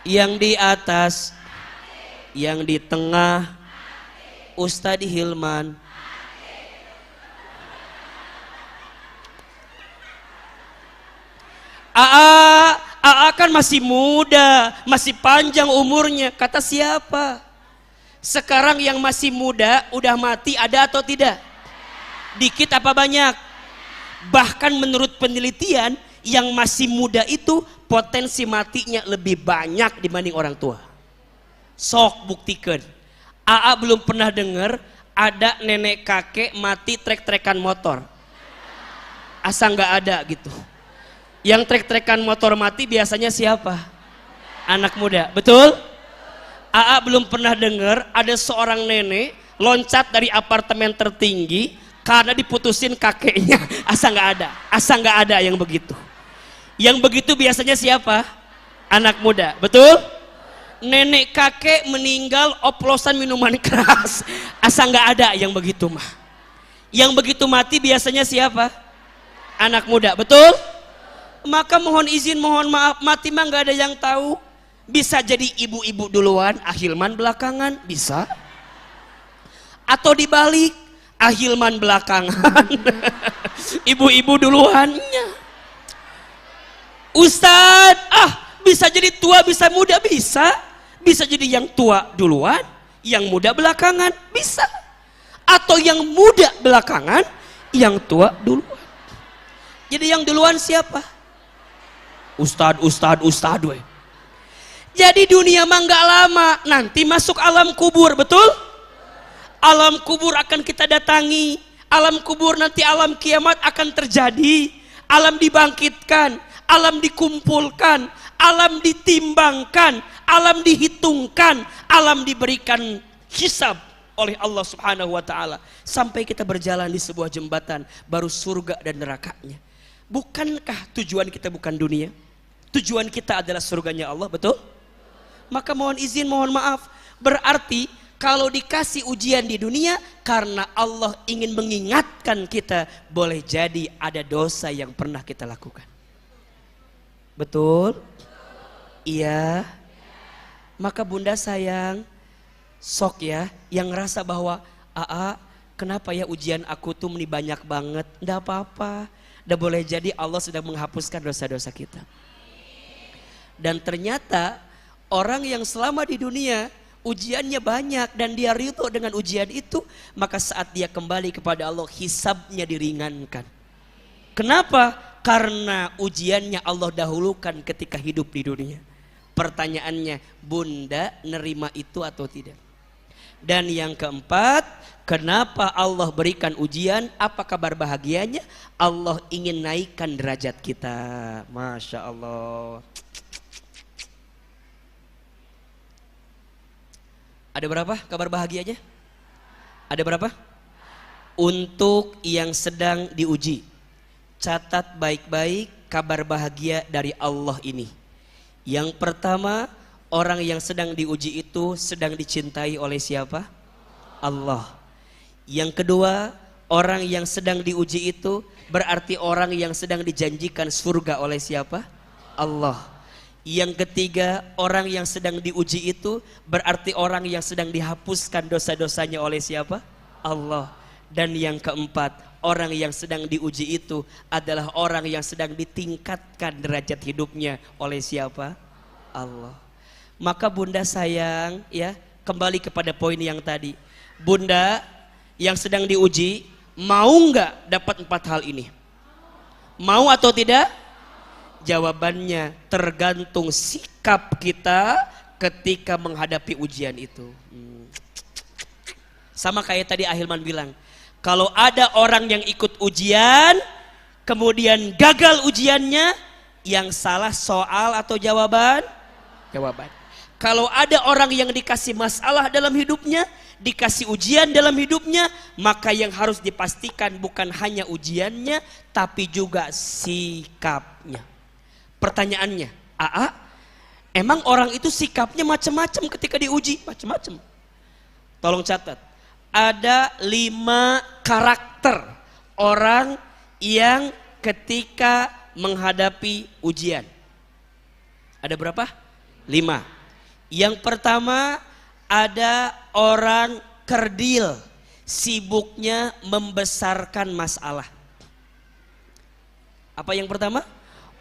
yang di atas, yang di tengah, Ustadz Hilman. Aa kan masih muda, masih panjang umurnya. Kata siapa? Sekarang yang masih muda udah mati ada atau tidak? Dikit apa banyak? Bahkan menurut penelitian yang masih muda itu potensi matinya lebih banyak dibanding orang tua. Sok buktikan. Aa belum pernah dengar ada nenek kakek mati trek-trekan motor. Asa nggak ada gitu. Yang trek-trekan motor mati biasanya siapa? Anak muda. Betul? Aa belum pernah dengar ada seorang nenek loncat dari apartemen tertinggi karena diputusin kakeknya. Asa nggak ada. Asa nggak ada yang begitu. Yang begitu biasanya siapa? Anak muda. Betul? Nenek kakek meninggal oplosan minuman keras. Asa nggak ada yang begitu mah. Yang begitu mati biasanya siapa? Anak muda. Betul? Maka mohon izin, mohon maaf, mati mah nggak ada yang tahu. Bisa jadi ibu-ibu duluan, Ahilman belakangan, bisa. Atau dibalik, Ahilman belakangan, ibu-ibu duluannya. Ustadz, bisa jadi tua, bisa muda, bisa. Bisa jadi yang tua duluan, yang muda belakangan, bisa. Atau yang muda belakangan, yang tua duluan. Jadi yang duluan siapa? Ustadz we. Jadi dunia mah nggak lama, nanti masuk alam kubur, betul? Alam kubur akan kita datangi, alam kubur nanti alam kiamat akan terjadi, alam dibangkitkan, alam dikumpulkan, alam ditimbangkan, alam dihitungkan, alam diberikan hisab oleh Allah Subhanahu wa taala sampai kita berjalan di sebuah jembatan baru surga dan nerakanya. Bukankah tujuan kita bukan dunia? Tujuan kita adalah surganya Allah, betul? Maka mohon izin, mohon maaf, berarti kalau dikasih ujian di dunia karena Allah ingin mengingatkan kita, boleh jadi ada dosa yang pernah kita lakukan. Betul? Iya. Maka bunda sayang, sok ya, yang ngerasa bahwa kenapa ya ujian aku tuh ini banyak banget? Nggak apa-apa. Udah boleh jadi Allah sedang menghapuskan dosa-dosa kita. Dan ternyata orang yang selama di dunia ujiannya banyak dan dia ridho dengan ujian itu, maka saat dia kembali kepada Allah hisabnya diringankan. Kenapa? Karena ujiannya Allah dahulukan ketika hidup di dunia. Pertanyaannya, bunda nerima itu atau tidak? Dan yang keempat, kenapa Allah berikan ujian? Apa kabar bahagianya? Allah ingin naikkan derajat kita. Masya Allah. Ada berapa kabar bahagianya? Ada berapa? Untuk yang sedang diuji, catat baik-baik kabar bahagia dari Allah ini. Yang pertama, orang yang sedang diuji itu sedang dicintai oleh siapa? Allah. Yang kedua, orang yang sedang diuji itu berarti orang yang sedang dijanjikan surga oleh siapa? Allah. Yang ketiga, orang yang sedang diuji itu berarti orang yang sedang dihapuskan dosa-dosanya oleh siapa? Allah. Dan yang keempat, orang yang sedang diuji itu adalah orang yang sedang ditingkatkan derajat hidupnya oleh siapa? Allah. Maka bunda sayang ya, kembali kepada poin yang tadi. Bunda yang sedang diuji, mau nggak dapat 4 hal ini? Mau atau tidak? Jawabannya tergantung sikap kita ketika menghadapi ujian itu. Sama kayak tadi Ahilman bilang, kalau ada orang yang ikut ujian, kemudian gagal ujiannya, yang salah soal atau jawaban? Jawaban. Kalau ada orang yang dikasih masalah dalam hidupnya, dikasih ujian dalam hidupnya, maka yang harus dipastikan bukan hanya ujiannya, tapi juga sikapnya. Pertanyaannya, emang orang itu sikapnya macam-macam ketika diuji? Macam-macam. Tolong catat. Ada 5 karakter orang yang ketika menghadapi ujian. Ada berapa? 5. Yang pertama, ada orang kerdil, sibuknya membesarkan masalah. Apa yang pertama?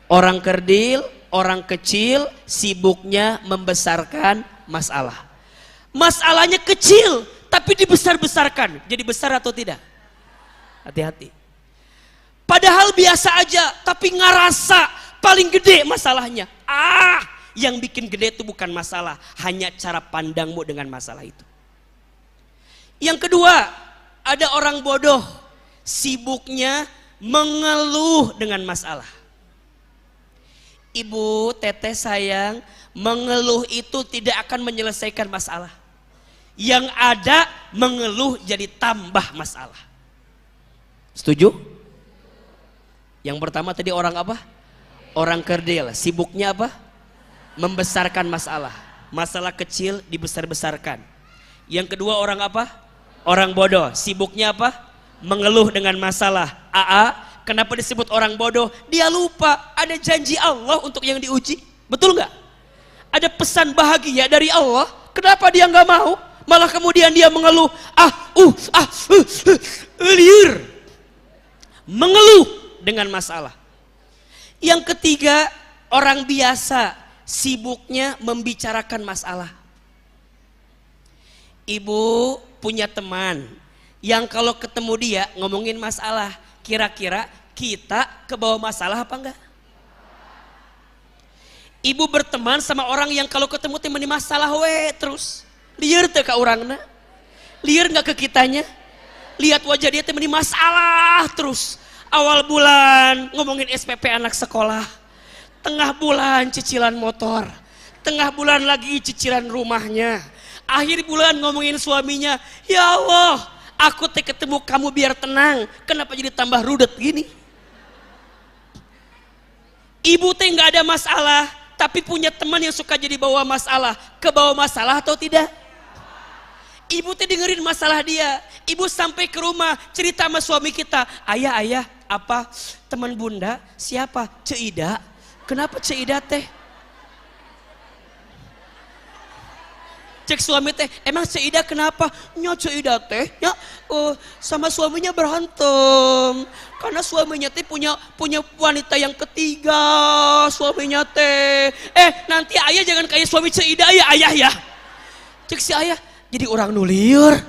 Orang kerdil, orang kecil, sibuknya membesarkan masalah. Masalahnya kecil, tapi dibesar-besarkan. Jadi besar atau tidak? Hati-hati. Padahal biasa aja, tapi ngerasa paling gede masalahnya. Yang bikin gede itu bukan masalah, hanya cara pandangmu dengan masalah itu. Yang kedua, ada orang bodoh, sibuknya mengeluh dengan masalah. Ibu, teteh sayang, mengeluh itu tidak akan menyelesaikan masalah. Yang ada mengeluh jadi tambah masalah. Setuju? Yang pertama tadi orang apa? Orang kerdil, sibuknya apa? Membesarkan masalah. Masalah kecil dibesar-besarkan. Yang kedua orang apa? Orang bodoh, sibuknya apa? Mengeluh dengan masalah. Kenapa disebut orang bodoh? Dia lupa ada janji Allah untuk yang diuji. Betul nggak? Ada pesan bahagia dari Allah. Kenapa dia nggak mau? Malah kemudian dia mengeluh. Liar. Mengeluh dengan masalah. Yang ketiga, orang biasa, sibuknya membicarakan masalah. Ibu punya teman yang kalau ketemu dia ngomongin masalah, kira-kira kita ke bawah masalah apa enggak? Ibu berteman sama orang yang kalau ketemu temen masalah terus. Liar teh ka urangna? Liar enggak ke kitanya? Lihat wajah dia temen masalah terus. Awal bulan ngomongin SPP anak sekolah. Tengah bulan cicilan motor, tengah bulan lagi cicilan rumahnya, akhir bulan ngomongin suaminya, ya Allah, aku teh ketemu kamu biar tenang, kenapa jadi tambah rudet gini? Ibu teh nggak ada masalah, tapi punya teman yang suka jadi bawa masalah, ke bawah masalah atau tidak? Ibu teh dengerin masalah dia, ibu sampai ke rumah cerita sama suami kita, ayah, apa teman bunda siapa? Ceida. Kenapa Ceida teh? Cek suami teh, emang Ceida kenapa? Nya Ceida teh, ya sama suaminya berantem. Karena suaminya teh punya wanita yang ketiga, suaminya teh. Nanti ayah jangan kayak suami Ceida ya ayah ya. Cek si ayah, jadi orang nuliur.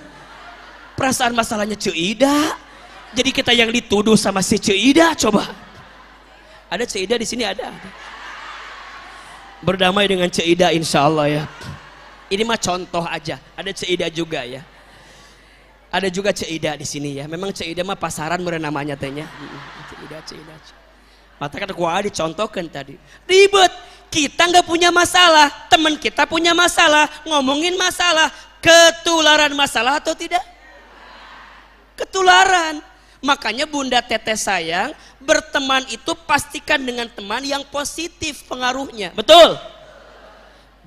Perasaan masalahnya Ceida. Jadi kita yang dituduh sama si Ceida, coba. Ada Ceida di sini ada. Berdamai dengan Ceida insya Allah ya. Ini mah contoh aja. Ada Ceida juga ya. Ada juga Ceida di sini ya. Memang Ceida mah pasaran mere namanya tehnya. Ceida. Mata kata gua dicontohkan tadi. Ribet. Kita nggak punya masalah. Teman kita punya masalah. Ngomongin masalah. Ketularan masalah atau tidak? Ketularan. Makanya bunda teteh sayang, berteman itu pastikan dengan teman yang positif pengaruhnya. Betul?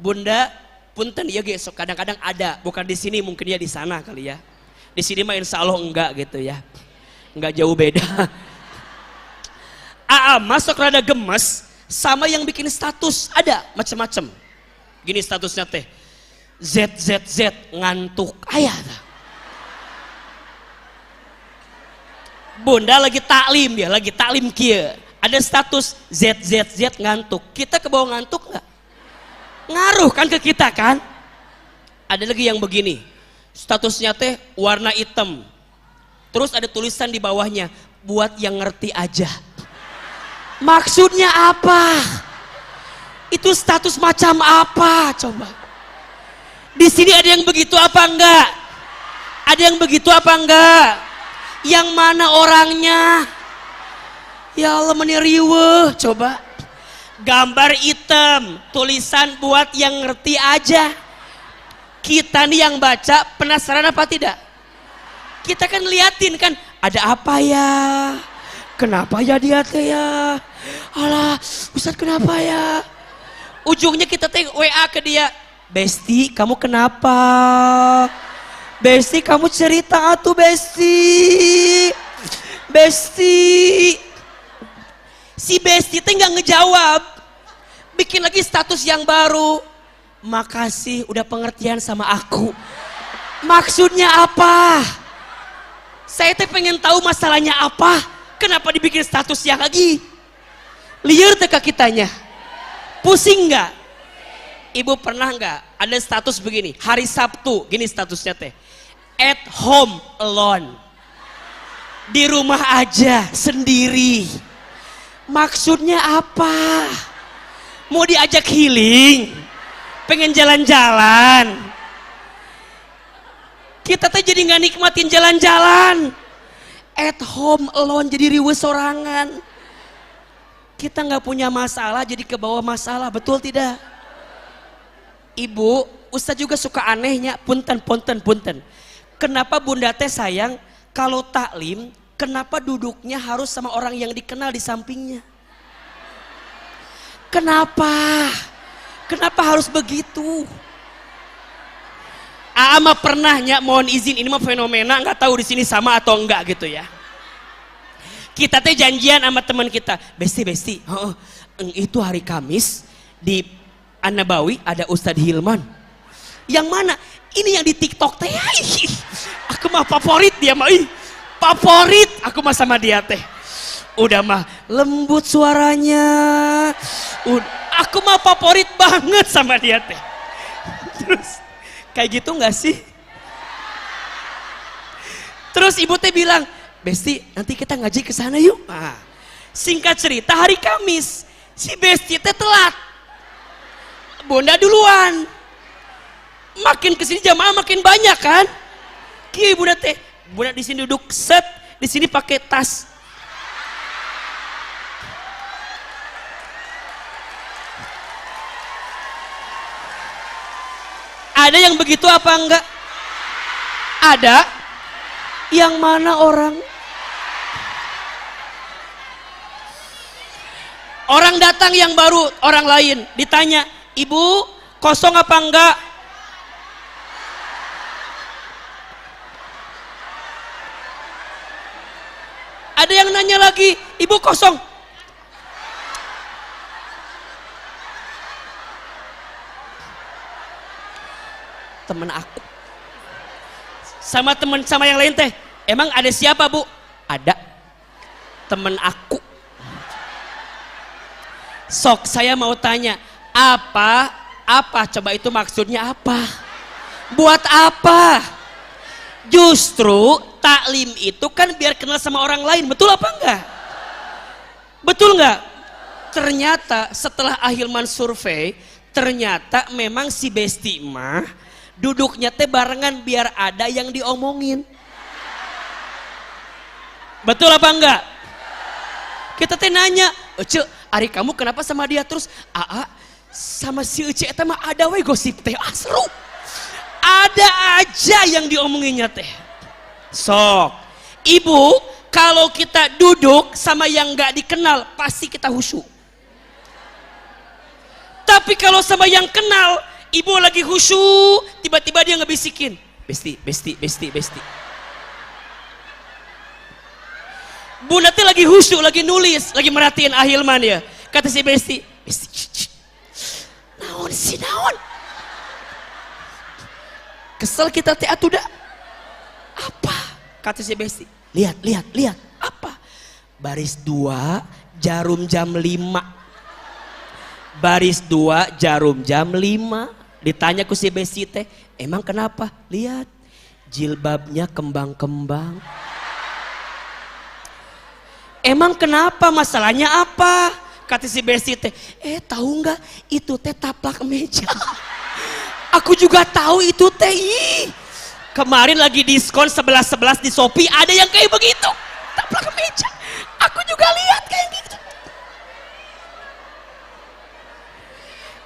Bunda, punten ya guys, kadang-kadang ada, bukan di sini mungkin ya di sana kali ya. Di sini mah insya Allah enggak gitu ya. Enggak jauh beda. Masuk rada gemes sama yang bikin status, ada macam-macam. Gini statusnya teh. ZZZ ngantuk ayah dah. Bunda lagi taklim dia, lagi taklim kia. Ada status ZZZ ngantuk. Kita ke bawah ngantuk nggak? Ngaruh kan ke kita kan. Ada lagi yang begini, statusnya teh warna hitam, terus ada tulisan di bawahnya, buat yang ngerti aja. Maksudnya apa? Itu status macam apa coba? Di sini ada yang begitu apa enggak? Ada yang begitu apa enggak? Yang mana orangnya? Ya Allah, meniriweh coba. Gambar hitam, tulisan buat yang ngerti aja. Kita nih yang baca penasaran apa tidak? Kita kan liatin kan, ada apa ya? Kenapa ya dia teh ya? Alah, Ustaz kenapa ya? Ujungnya kita teh WA ke dia, Besti kamu kenapa? Besti kamu cerita atuh Besti. Besti. Si Besti teh nggak ngejawab, bikin lagi status yang baru. Makasih udah pengertian sama aku. Maksudnya apa? Saya teh pengen tahu masalahnya apa. Kenapa dibikin status yang lagi? Liar teka kitanya. Pusing nggak? Ibu pernah nggak ada status begini? Hari Sabtu, gini statusnya teh. At home alone. Di rumah aja sendiri. Maksudnya apa? Mau diajak healing? Pengen jalan-jalan? Kita teh jadi nggak nikmatin jalan-jalan. At home alone jadi riweuh sorangan. Kita nggak punya masalah jadi kebawa masalah, betul tidak? Ibu, Ustaz juga suka anehnya, punten. Kenapa bunda teh sayang kalau taklim, kenapa duduknya harus sama orang yang dikenal di sampingnya? Kenapa? Kenapa harus begitu? Mah pernahnya, mohon izin ini mah fenomena, nggak tahu di sini sama atau enggak gitu ya. Kita teh janjian sama teman kita, Besti, itu hari Kamis di An-Nabawi ada Ustadz Hilman. Yang mana? Ini yang di TikTok teh. Aku mah favorit dia mah. Favorit aku mah sama dia teh. Udah mah lembut suaranya. Aku mah favorit banget sama dia teh. Terus kayak gitu nggak sih? Terus ibu teh bilang, Besti nanti kita ngaji ke sana yuk. Singkat cerita hari Kamis si Besti teh telat. Bunda duluan. Makin kesini jamaah makin banyak kan? Kieu bunda teh. Bunda di sini duduk set, di sini pakai tas. Ada yang begitu apa enggak? Ada. Yang mana orang? Orang datang yang baru, orang lain ditanya, Ibu kosong apa enggak? Ada yang nanya lagi, Ibu kosong. Temen aku sama temen sama yang lain teh, emang ada siapa Bu? Ada temen aku. Sok saya mau tanya, apa coba itu maksudnya apa? Buat apa? Justru taklim itu kan biar kenal sama orang lain, betul apa enggak? Betul enggak? Ternyata setelah Ahilman survei, ternyata memang si Besti mah duduknya teh barengan biar ada yang diomongin. Betul apa enggak? Kita teh nanya, Ece, Ari kamu kenapa sama dia terus? Sama si Ece eta mah ada we gosip teh, seru. Ada aja yang diomonginnya teh. Sok, ibu kalau kita duduk sama yang nggak dikenal pasti kita khusyuk. Tapi kalau sama yang kenal, ibu lagi khusyuk, tiba-tiba dia ngebisikin, Besti. Bunda teh lagi khusyuk, lagi nulis, lagi merhatiin Ahilman ya. Kata si Besti, naon sih naon? Kesel kita teh atuh dah. Apa? Kata si Besti, lihat. Apa? Baris 2, jarum jam 5. Baris 2 jarum jam 5. Ditanya ku si besti teh, emang kenapa? Lihat jilbabnya kembang-kembang. Emang kenapa, masalahnya apa? Kata si besti teh, tahu nggak itu teh taplak meja. Aku juga tahu itu teh. Kemarin lagi diskon 11-11 di Shopee, ada yang kayak begitu, taplak meja. Aku juga lihat kayak gitu.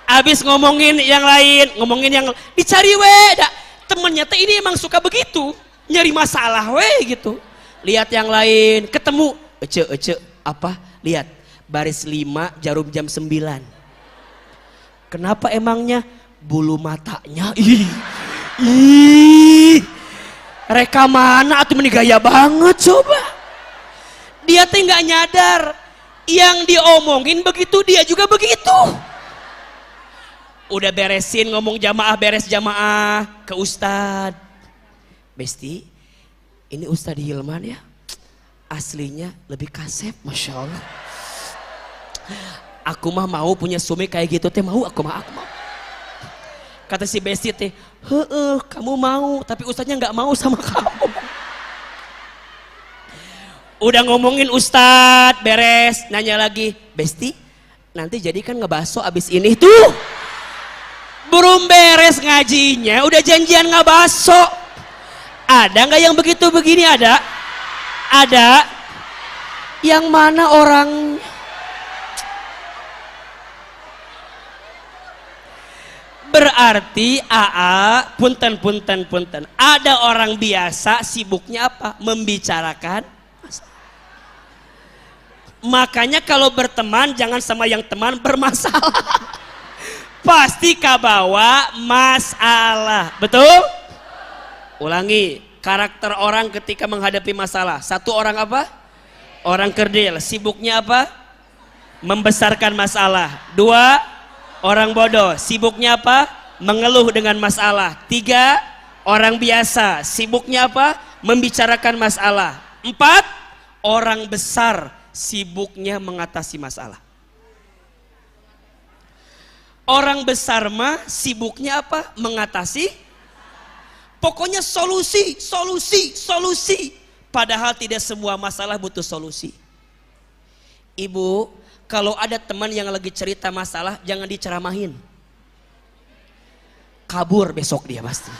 Abis ngomongin yang lain, ngomongin yang dicari dah. Temennya teh ini emang suka begitu, nyari masalah gitu. Lihat yang lain, ketemu, ece apa? Lihat baris 5 jarum jam 9. Kenapa emangnya? Bulu matanya. Reka mana atuh meni gaya banget coba. Dia teh nggak nyadar yang diomongin begitu, dia juga begitu. Udah beresin ngomong jamaah, beres jamaah ke Ustadz. Besti, ini Ustadz Hilman ya, aslinya lebih kasep, Masya Allah. Aku mah mau punya suami kayak gitu teh, aku mau. Kata si besti teh, kamu mau, tapi Ustadznya nggak mau sama kamu. Udah ngomongin Ustadz, beres, nanya lagi, besti, nanti jadi kan ngebaso abis ini tuh. Belum beres ngajinya, udah janjian ngebaso. Ada nggak yang begitu begini? Ada. Yang mana orang? Berarti punten. Ada orang biasa sibuknya apa? Membicarakan masalah. Makanya kalau berteman jangan sama yang teman bermasalah. Pasti kabawa masalah. Betul? Ulangi, karakter orang ketika menghadapi masalah. Satu, orang apa? Orang kerdil. Sibuknya apa? Membesarkan masalah. 2, orang bodoh, sibuknya apa? Mengeluh dengan masalah. 3, orang biasa, sibuknya apa? Membicarakan masalah. 4, orang besar, sibuknya mengatasi masalah. Orang besar mah sibuknya apa? Mengatasi. Pokoknya solusi. Padahal tidak semua masalah butuh solusi. Ibu, kalau ada teman yang lagi cerita masalah, jangan diceramahin. Kabur besok dia pasti.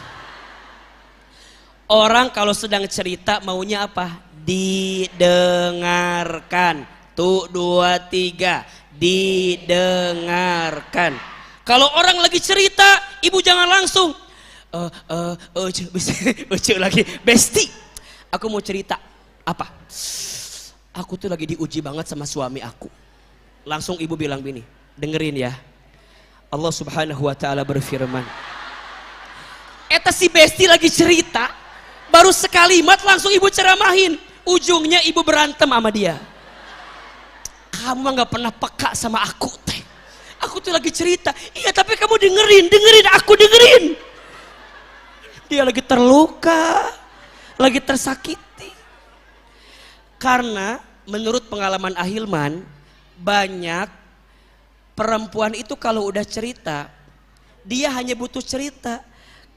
Orang kalau sedang cerita maunya apa? Didengarkan. Tuh 2, 3. Didengarkan. Kalau orang lagi cerita, ibu jangan langsung. Lagi, besti. Aku mau cerita. Apa? Aku tuh lagi diuji banget sama suami aku. Langsung ibu bilang gini, dengerin ya. Allah Subhanahu wa ta'ala berfirman. Eta si besti lagi cerita, baru sekalimat langsung ibu ceramahin. Ujungnya ibu berantem sama dia. Kamu gak pernah peka sama aku teh. Aku tuh lagi cerita. Iya tapi kamu dengerin, aku dengerin. Dia lagi terluka, lagi tersakiti. Karena menurut pengalaman Ahilman, banyak perempuan itu kalau udah cerita, dia hanya butuh cerita.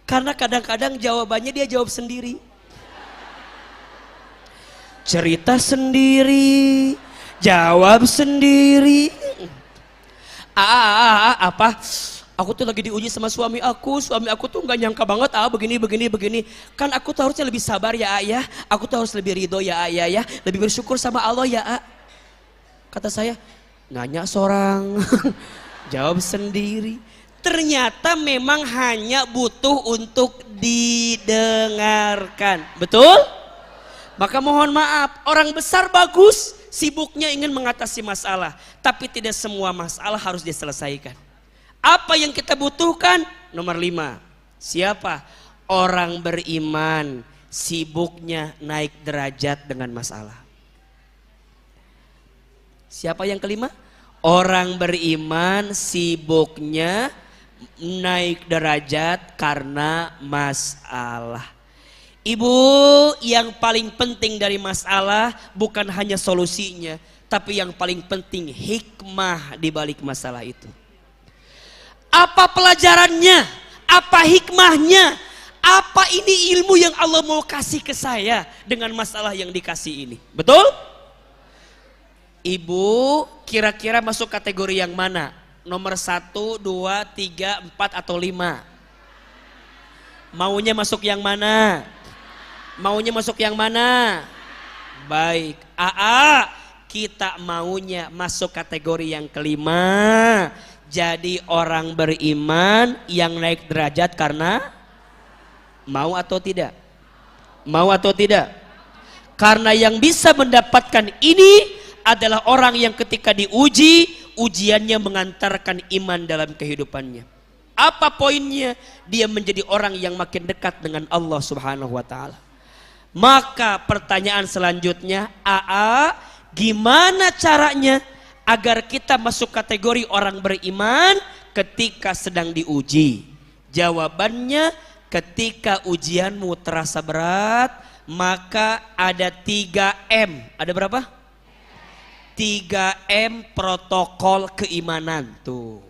Karena kadang-kadang jawabannya dia jawab sendiri. Cerita sendiri, jawab sendiri. Apa? Aku tuh lagi diuji sama suami aku tuh nggak nyangka banget begini. Kan aku tuh harusnya lebih sabar ya ya. Aku tuh harus lebih ridho ya ya. Lebih bersyukur sama Allah ya. Kata saya, nanya seorang, jawab sendiri. Ternyata memang hanya butuh untuk didengarkan. Betul? Maka mohon maaf, orang besar bagus, sibuknya ingin mengatasi masalah, tapi tidak semua masalah harus diselesaikan. Apa yang kita butuhkan? Nomor 5. Siapa? Orang beriman, sibuknya naik derajat dengan masalah. Siapa yang kelima? Orang beriman sibuknya naik derajat karena masalah. Ibu, yang paling penting dari masalah bukan hanya solusinya, tapi yang paling penting hikmah di balik masalah itu. Apa pelajarannya? Apa hikmahnya? Apa ini ilmu yang Allah mau kasih ke saya dengan masalah yang dikasih ini? Betul? Ibu kira-kira masuk kategori yang mana? Nomor 1, 2, 3, 4 atau 5? Maunya masuk yang mana? Maunya masuk yang mana? Baik, AA, kita maunya masuk kategori yang kelima. Jadi orang beriman yang naik derajat karena mau atau tidak? Mau atau tidak? Karena yang bisa mendapatkan ini adalah orang yang ketika diuji, ujiannya mengantarkan iman dalam kehidupannya. Apa poinnya? Dia menjadi orang yang makin dekat dengan Allah Subhanahu wa taala. Maka pertanyaan selanjutnya, AA, gimana caranya agar kita masuk kategori orang beriman ketika sedang diuji? Jawabannya, ketika ujianmu terasa berat, maka ada 3M. Ada berapa? 3M protokol keimanan. Tuh,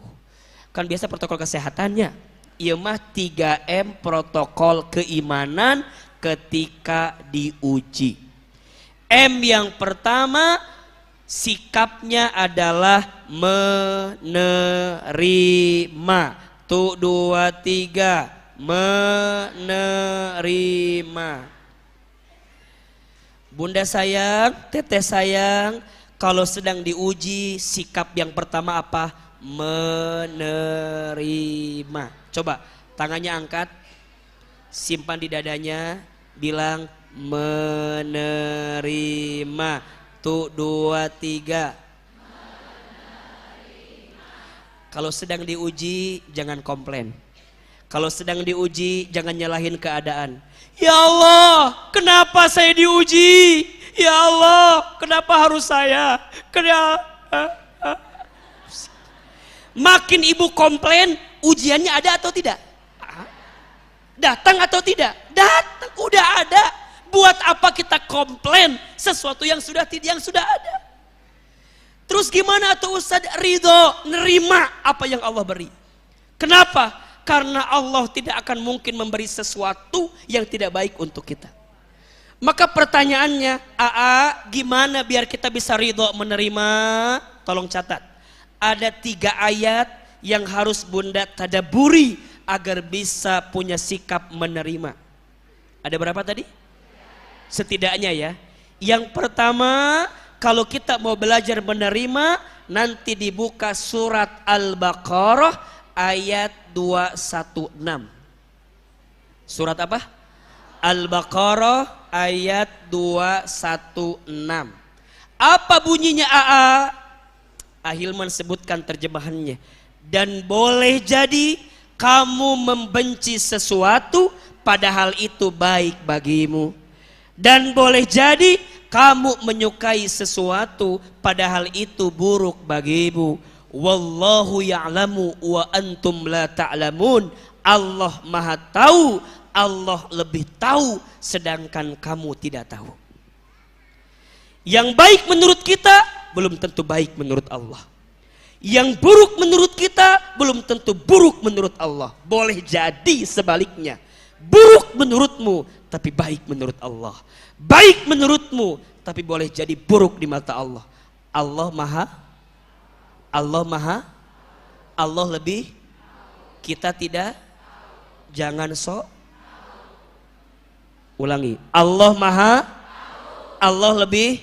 kan biasa protokol kesehatannya. Iya mah 3M protokol keimanan ketika diuji. M yang pertama, sikapnya adalah menerima. Tuh 2, 3, menerima. Bunda sayang, teteh sayang, kalau sedang diuji, sikap yang pertama apa? Menerima. Coba tangannya angkat, simpan di dadanya, bilang menerima. Tuh 2, 3. Kalau sedang diuji jangan komplain. Kalau sedang diuji jangan nyalahin keadaan. Ya Allah, kenapa saya diuji? Ya Allah, kenapa harus saya? Makin ibu komplain, ujiannya ada atau tidak? Datang atau tidak? Datang, udah ada. Buat apa kita komplain sesuatu yang sudah ada? Terus gimana tuh Ustaz? Ridho, nerima apa yang Allah beri. Kenapa? Karena Allah tidak akan mungkin memberi sesuatu yang tidak baik untuk kita. Maka pertanyaannya, AA, gimana biar kita bisa ridho menerima? Tolong catat. Ada 3 ayat yang harus Bunda tadaburi agar bisa punya sikap menerima. Ada berapa tadi? Setidaknya ya. Yang pertama, kalau kita mau belajar menerima, nanti dibuka surat Al-Baqarah ayat 216. Surat apa? Al-Baqarah ayat 216. Apa bunyinya AA? Ahilman sebutkan terjemahannya. Dan boleh jadi kamu membenci sesuatu padahal itu baik bagimu. Dan boleh jadi kamu menyukai sesuatu padahal itu buruk bagimu. Wallahu ya'lamu wa antum la ta'lamun. Allah Maha tahu, Allah lebih tahu sedangkan kamu tidak tahu. Yang baik menurut kita belum tentu baik menurut Allah. Yang buruk menurut kita belum tentu buruk menurut Allah. Boleh jadi sebaliknya. Buruk menurutmu tapi baik menurut Allah. Baik menurutmu tapi boleh jadi buruk di mata Allah. Allah Maha, Allah lebih, kita tidak. Jangan sok. Ulangi. Allah Maha, Allah lebih,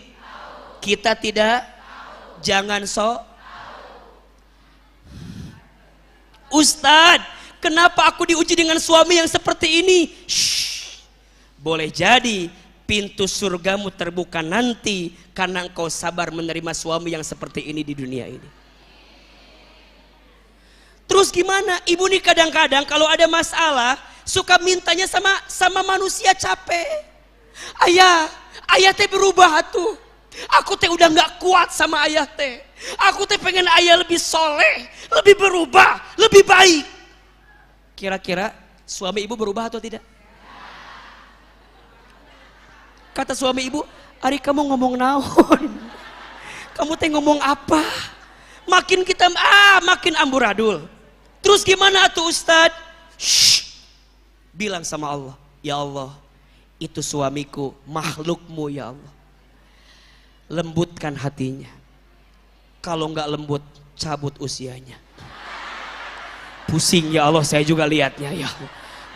kita tidak. Jangan sok. Ustadz, kenapa aku diuji dengan suami yang seperti ini? Shh. Boleh jadi pintu surgamu terbuka nanti karena engkau sabar menerima suami yang seperti ini di dunia ini. Terus gimana? Ibu nih kadang-kadang kalau ada masalah suka mintanya sama manusia capek. Ayah teh berubah tuh. Aku teh udah nggak kuat sama ayah teh. Aku teh pengen ayah lebih soleh, lebih berubah, lebih baik. Kira-kira suami ibu berubah atau tidak? Kata suami ibu, Ari kamu ngomong naon? Kamu teh ngomong apa? Makin kita makin amburadul. Terus gimana tuh Ustadz? Shh. Bilang sama Allah, ya Allah, itu suamiku, makhlukmu ya Allah. Lembutkan hatinya. Kalau nggak lembut, cabut usianya. Pusing ya Allah, saya juga lihatnya ya Allah.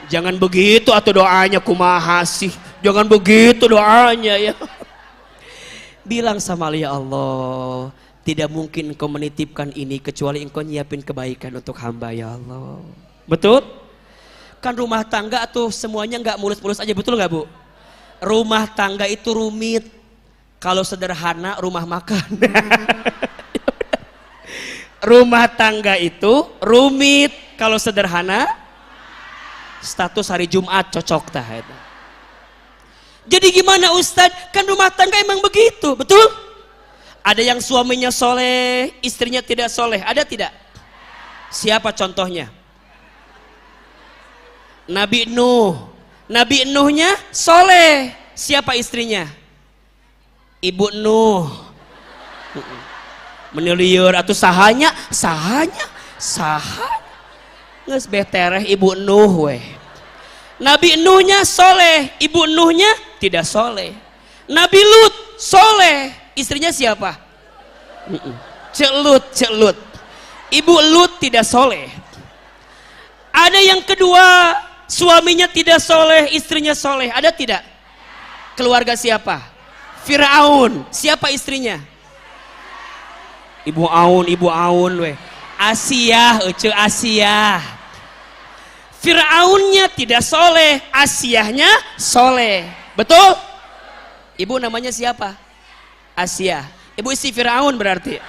Jangan begitu atau doanya kumaha sih. Jangan begitu doanya ya. Bilang sama Allah, ya Allah, tidak mungkin engkau menitipkan ini kecuali engkau nyiapin kebaikan untuk hamba ya Allah. Betul? Kan rumah tangga tuh semuanya nggak mulus-mulus aja, betul nggak Bu? Rumah tangga itu rumit. Kalau sederhana rumah makan. Rumah tangga itu rumit. Kalau sederhana status hari Jumat cocok tah. Jadi gimana Ustadz? Kan rumah tangga emang begitu, betul? Ada yang suaminya soleh, istrinya tidak soleh, ada tidak? Siapa contohnya? Nabi Nuh. Nabi Nuhnya soleh. Siapa istrinya? Ibu Nuh. Meniliur atau sahanya nges betereh Ibu Nuh weh. Nabi Nuhnya soleh, Ibu Nuhnya tidak soleh. Nabi Lut soleh, istrinya siapa? Cek Lut. Ibu Lut tidak soleh. Ada yang kedua, suaminya tidak soleh, istrinya soleh, ada tidak? Keluarga siapa? Firaun. Siapa istrinya? Ibu Aun weh. Asiyah, Asiyah. Firaunnya tidak soleh, Asiyahnya soleh. Betul? Ibu namanya siapa? Asiyah. Ibu istri Firaun berarti?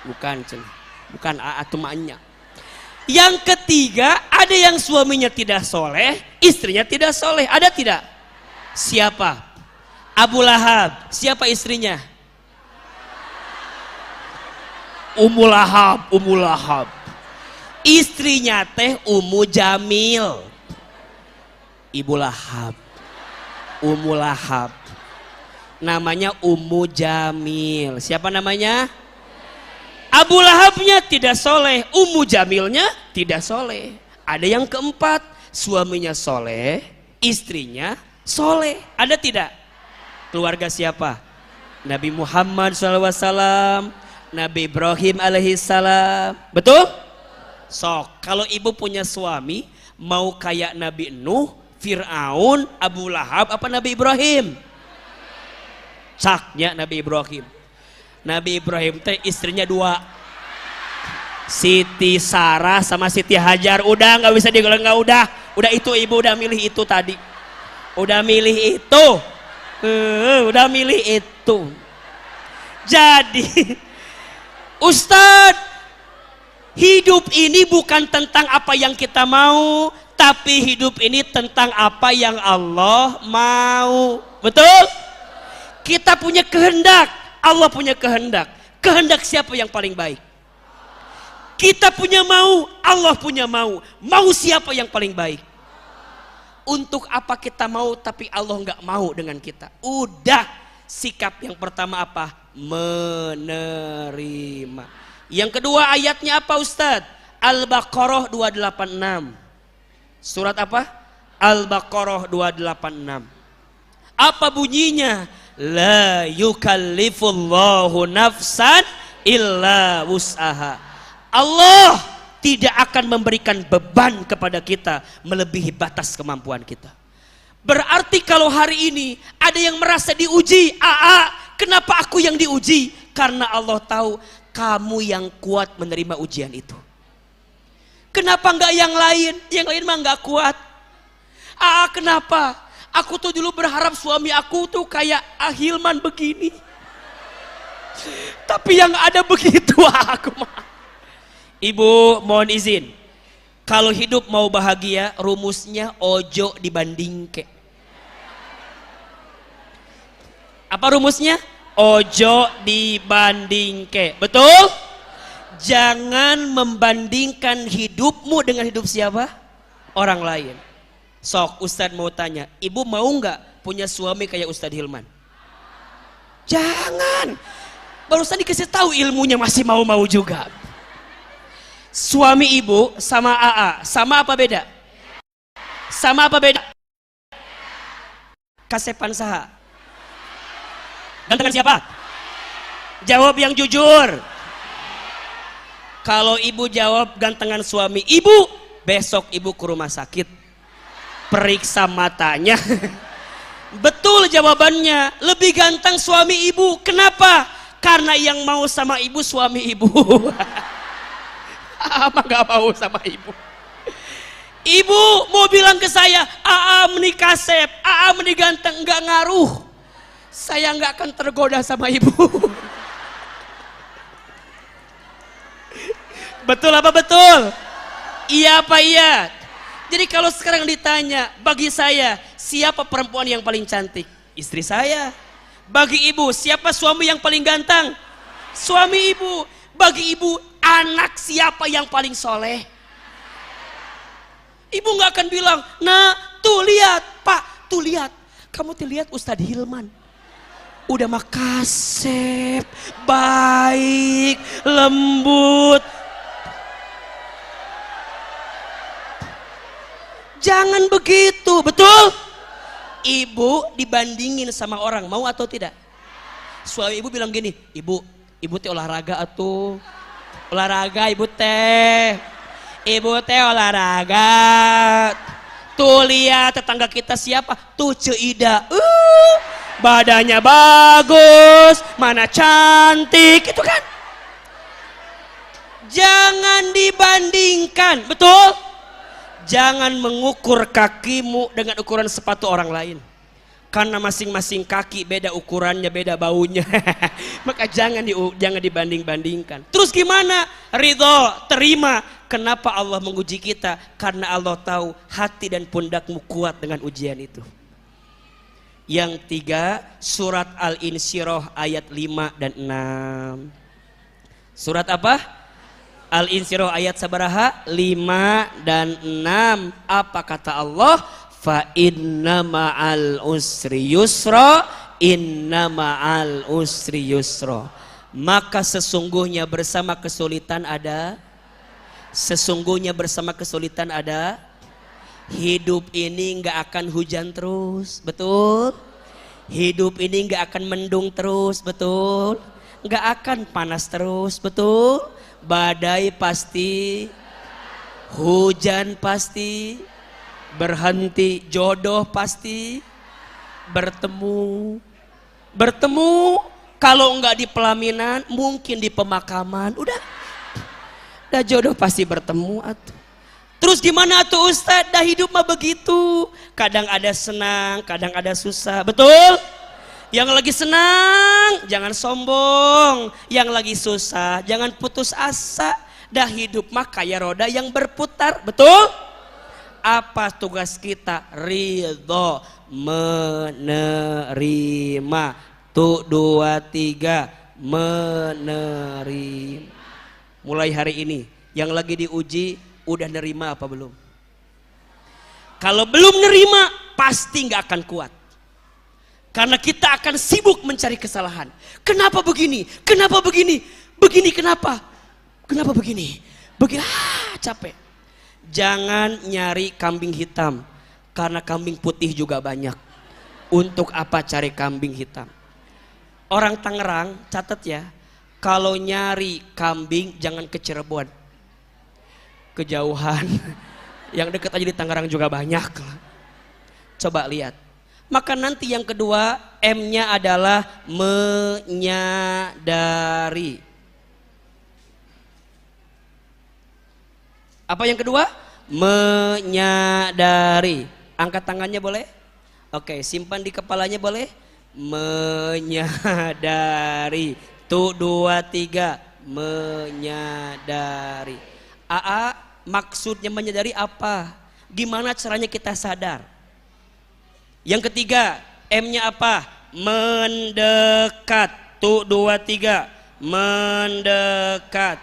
Bukan, bukan atumannya. Yang ketiga, ada yang suaminya tidak soleh, istrinya tidak soleh. Ada tidak? Siapa? Abu Lahab. Siapa istrinya? Ummu Lahab. Istrinya teh Ummu Jamil. Ibu Lahab. Ummu Lahab. Namanya Ummu Jamil. Siapa namanya? Abu Lahabnya tidak soleh, Ummu Jamilnya tidak soleh. Ada yang keempat, suaminya soleh, istrinya soleh. Ada tidak? Keluarga siapa? Nabi Muhammad SAW, Nabi Ibrahim alaihissalam. Betul? Sok, kalau ibu punya suami mau kayak Nabi Nuh, Fir'aun, Abu Lahab apa Nabi Ibrahim? Caknya Nabi Ibrahim. Nabi Ibrahim teh istrinya dua, Siti Sarah sama Siti Hajar. Udah nggak bisa digolong, nggak udah itu ibu udah milih itu tadi, udah milih itu. Jadi Ustadz, hidup ini bukan tentang apa yang kita mau, tapi hidup ini tentang apa yang Allah mau. Betul? Kita punya kehendak, Allah punya kehendak. Kehendak siapa yang paling baik? Kita punya mau, Allah punya mau. Mau siapa yang paling baik? Untuk apa kita mau tapi Allah nggak mau dengan kita? Udah, sikap yang pertama apa? Menerima. Yang kedua ayatnya apa Ustadz? Al-Baqarah 286. Surat apa? Al-Baqarah 286. Apa bunyinya? La yukallifullahu nafsan illa wus'aha. Allah tidak akan memberikan beban kepada kita melebihi batas kemampuan kita. Berarti kalau hari ini ada yang merasa diuji, kenapa aku yang diuji? Karena Allah tahu kamu yang kuat menerima ujian itu. Kenapa enggak yang lain? Yang lain mah enggak kuat. Kenapa? Aku tuh dulu berharap suami aku tuh kayak Ahilman begini. Tapi yang ada begitu aku mah. Ibu mohon izin, kalau hidup mau bahagia rumusnya ojo dibandingke. Apa rumusnya? Ojo dibandingke. Betul? Jangan membandingkan hidupmu dengan hidup siapa? Orang lain. Sok Ustadz mau tanya, ibu mau nggak punya suami kayak Ustadz Hilman? Jangan. Barusan dikasih tahu ilmunya masih mau-mau juga. Suami ibu sama AA, sama apa beda? Sama apa beda? Kasepan saha? Gantengan siapa? Jawab yang jujur. Kalau ibu jawab gantengan suami ibu, besok ibu ke rumah sakit. Periksa matanya. Betul jawabannya, lebih ganteng suami ibu. Kenapa? Karena yang mau sama ibu suami ibu. Apa gak mau sama ibu? Ibu mau bilang ke saya, AA meni kasep, AA meni ganteng, nggak ngaruh. Saya nggak akan tergoda sama ibu. Betul apa betul? Iya apa iya? Jadi kalau sekarang ditanya, bagi saya siapa perempuan yang paling cantik? Istri saya. Bagi ibu, siapa suami yang paling ganteng? Suami ibu. Bagi ibu, anak siapa yang paling soleh? Ibu nggak akan bilang, nah tuh lihat pak, tuh lihat, kamu tuh lihat Ustadz Hilman, udah mah kasep, baik, lembut. Jangan begitu, betul? Ibu dibandingin sama orang, mau atau tidak? Suami ibu bilang gini, ibu teh olahraga atuh, olahraga ibu teh. Ibu teh olahraga. Tuh lihat tetangga kita siapa? Tuh Ceida. Badannya bagus, mana cantik, itu kan? Jangan dibandingkan, betul? Jangan mengukur kakimu dengan ukuran sepatu orang lain. Karena masing-masing kaki beda ukurannya, beda baunya. Maka jangan dibanding-bandingkan. Terus gimana? Ridho, terima. Kenapa Allah menguji kita? Karena Allah tahu hati dan pundakmu kuat dengan ujian itu. Yang tiga, surat Al-Insyirah ayat 5 dan 6. Surat apa? Al-Insyirah ayat sabaraha? 5 dan 6. Apa kata Allah? Fa inna ma'al usri yusra, inna ma'al usri yusra. Maka sesungguhnya bersama kesulitan ada, sesungguhnya bersama kesulitan ada. Hidup ini nggak akan hujan terus, betul? Hidup ini nggak akan mendung terus, betul? Nggak akan panas terus, betul? Badai pasti, hujan pasti, berhenti, jodoh pasti bertemu. Kalau enggak di pelaminan, mungkin di pemakaman. Udah jodoh pasti bertemu atuh. Terus gimana tuh Ustadz? Dah hidup mah begitu. Kadang ada senang, kadang ada susah. Betul? Yang lagi senang jangan sombong, yang lagi susah jangan putus asa. Dah hidup mah kayak roda yang berputar. Betul? Apa tugas kita? Ridho, menerima. Tuh 2 3 menerima. Mulai hari ini yang lagi diuji udah nerima apa belum? Kalau belum nerima pasti nggak akan kuat. Karena kita akan sibuk mencari kesalahan. Kenapa begini? Kenapa begini? Begini kenapa? Kenapa begini? Capek. Jangan nyari kambing hitam, karena kambing putih juga banyak. Untuk apa cari kambing hitam? Orang Tangerang, catat ya, kalau nyari kambing jangan ke Cirebon, kejauhan. Yang dekat aja di Tangerang juga banyak. Coba lihat. Maka nanti yang kedua, M-nya adalah menyadari. Apa yang kedua? Menyadari. Angkat tangannya boleh? Oke, simpan di kepalanya boleh? Menyadari. Tuh 2 3 menyadari. AA, maksudnya menyadari apa? Gimana caranya kita sadar? Yang ketiga, M-nya apa? Mendekat. Tuh 2 3 mendekat.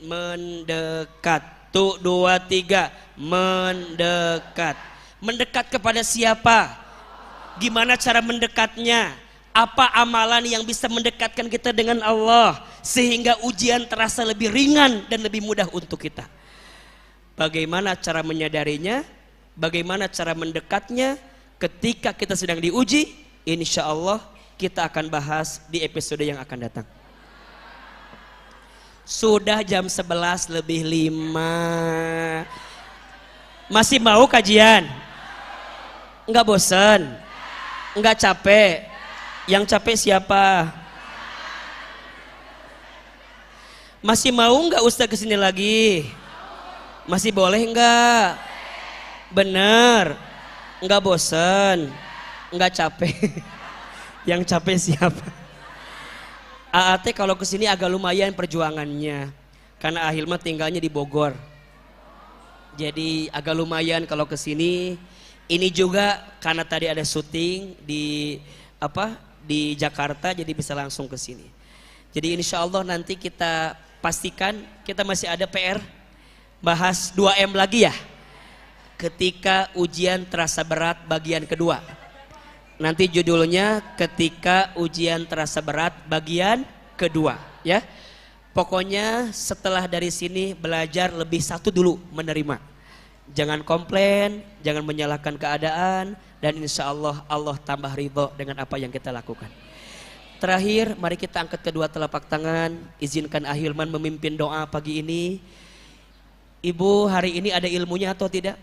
Mendekat. Tuh 2 3 mendekat. Mendekat kepada siapa? Gimana cara mendekatnya? Apa amalan yang bisa mendekatkan kita dengan Allah sehingga ujian terasa lebih ringan dan lebih mudah untuk kita? Bagaimana cara menyadarinya? Bagaimana cara mendekatnya ketika kita sedang diuji? Insya Allah kita akan bahas di episode yang akan datang. Sudah jam 11 lebih 5. Masih mau kajian? Enggak bosan? Enggak capek? Yang capek siapa? Masih mau enggak Ustaz kesini lagi? Masih boleh enggak? Bener? Enggak bosan? Enggak capek? Yang capek siapa? AAT kalau kesini agak lumayan perjuangannya, karena Ahilma tinggalnya di Bogor. Jadi agak lumayan kalau kesini. Ini juga karena tadi ada syuting di di Jakarta, jadi bisa langsung kesini. Jadi insya Allah nanti kita pastikan kita masih ada PR bahas 2M lagi ya. Ketika ujian terasa berat bagian kedua. Nanti judulnya ketika ujian terasa berat bagian kedua ya. Pokoknya setelah dari sini belajar lebih satu dulu, menerima. Jangan komplain, jangan menyalahkan keadaan, dan insya Allah Allah tambah ridho dengan apa yang kita lakukan. Terakhir, mari kita angkat kedua telapak tangan. Izinkan Ahilman memimpin doa pagi ini. Ibu, hari ini ada ilmunya atau tidak?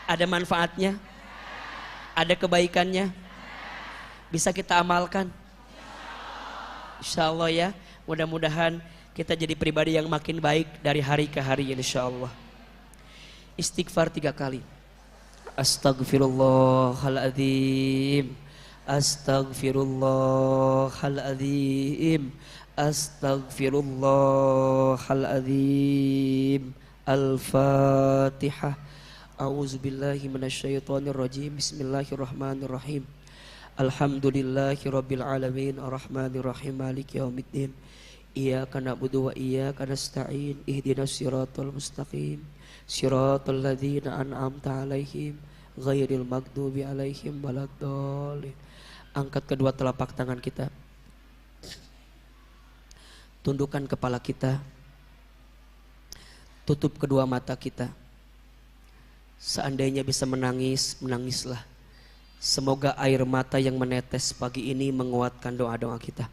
Ada manfaatnya? Ada kebaikannya? Bisa kita amalkan? Insya Allah ya. Mudah-mudahan kita jadi pribadi yang makin baik dari hari ke hari insya Allah. Istighfar 3 kali. Astaghfirullahaladzim. Astaghfirullahaladzim. Astaghfirullahaladzim. Al-Fatihah. A'udzubillahi minasyaitonirrajim. Bismillahirrahmanirrahim. Alhamdulillahi rabbil alamin. Arrahmanirrahim. Maliki yaumiddin. Iyyaka na'budu wa iyyaka nasta'in. Ihdinas siratal mustaqim. Siratal ladzina an'amta 'alaihim ghairil maghdubi 'alaihim waladdallin. Angkat kedua telapak tangan kita. Tundukkan kepala kita. Tutup kedua mata kita. Seandainya bisa menangis, menangislah. Semoga air mata yang menetes pagi ini menguatkan doa-doa kita.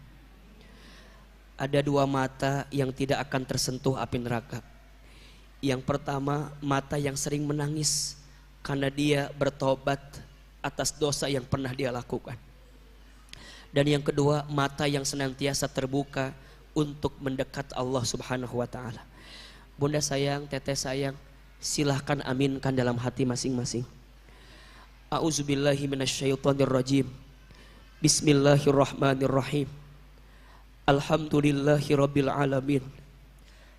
Ada 2 mata yang tidak akan tersentuh api neraka. Yang pertama, mata yang sering menangis karena dia bertobat atas dosa yang pernah dia lakukan. Dan yang kedua, mata yang senantiasa terbuka untuk mendekat Allah Subhanahu wa taala. Bunda sayang, teteh sayang, silahkan aminkan dalam hati masing-masing. A'udzubillahi minasyaitonirrajim. Bismillahirrahmanirrahim. Alhamdulillahirabbil alamin.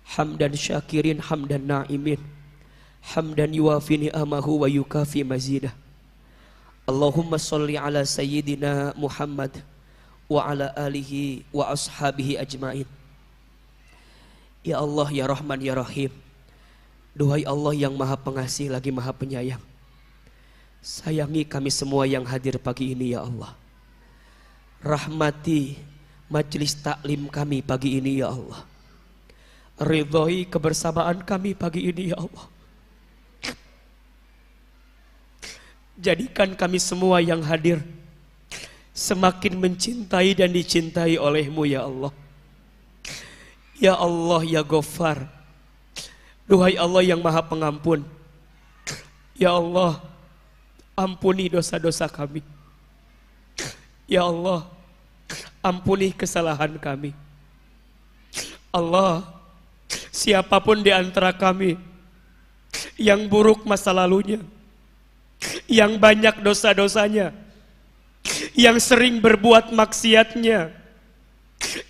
Hamdan syakirin, hamdan na'imin, hamdan yuwafi ni'amahu wa yukafi mazidah. Allahumma salli ala sayyidina Muhammad wa ala alihi wa ashabihi ajmain. Ya Allah, ya Rahman, ya Rahim. Duhai Allah yang maha pengasih lagi maha penyayang, sayangi kami semua yang hadir pagi ini ya Allah. Rahmati majelis taklim kami pagi ini ya Allah. Ridhoi kebersamaan kami pagi ini ya Allah. Jadikan kami semua yang hadir semakin mencintai dan dicintai oleh-Mu ya Allah. Ya Allah ya Ghaffar. Duhai Allah yang maha pengampun. Ya Allah, ampuni dosa-dosa kami. Ya Allah, ampuni kesalahan kami. Allah, siapapun di antara kami yang buruk masa lalunya, yang banyak dosa-dosanya, yang sering berbuat maksiatnya,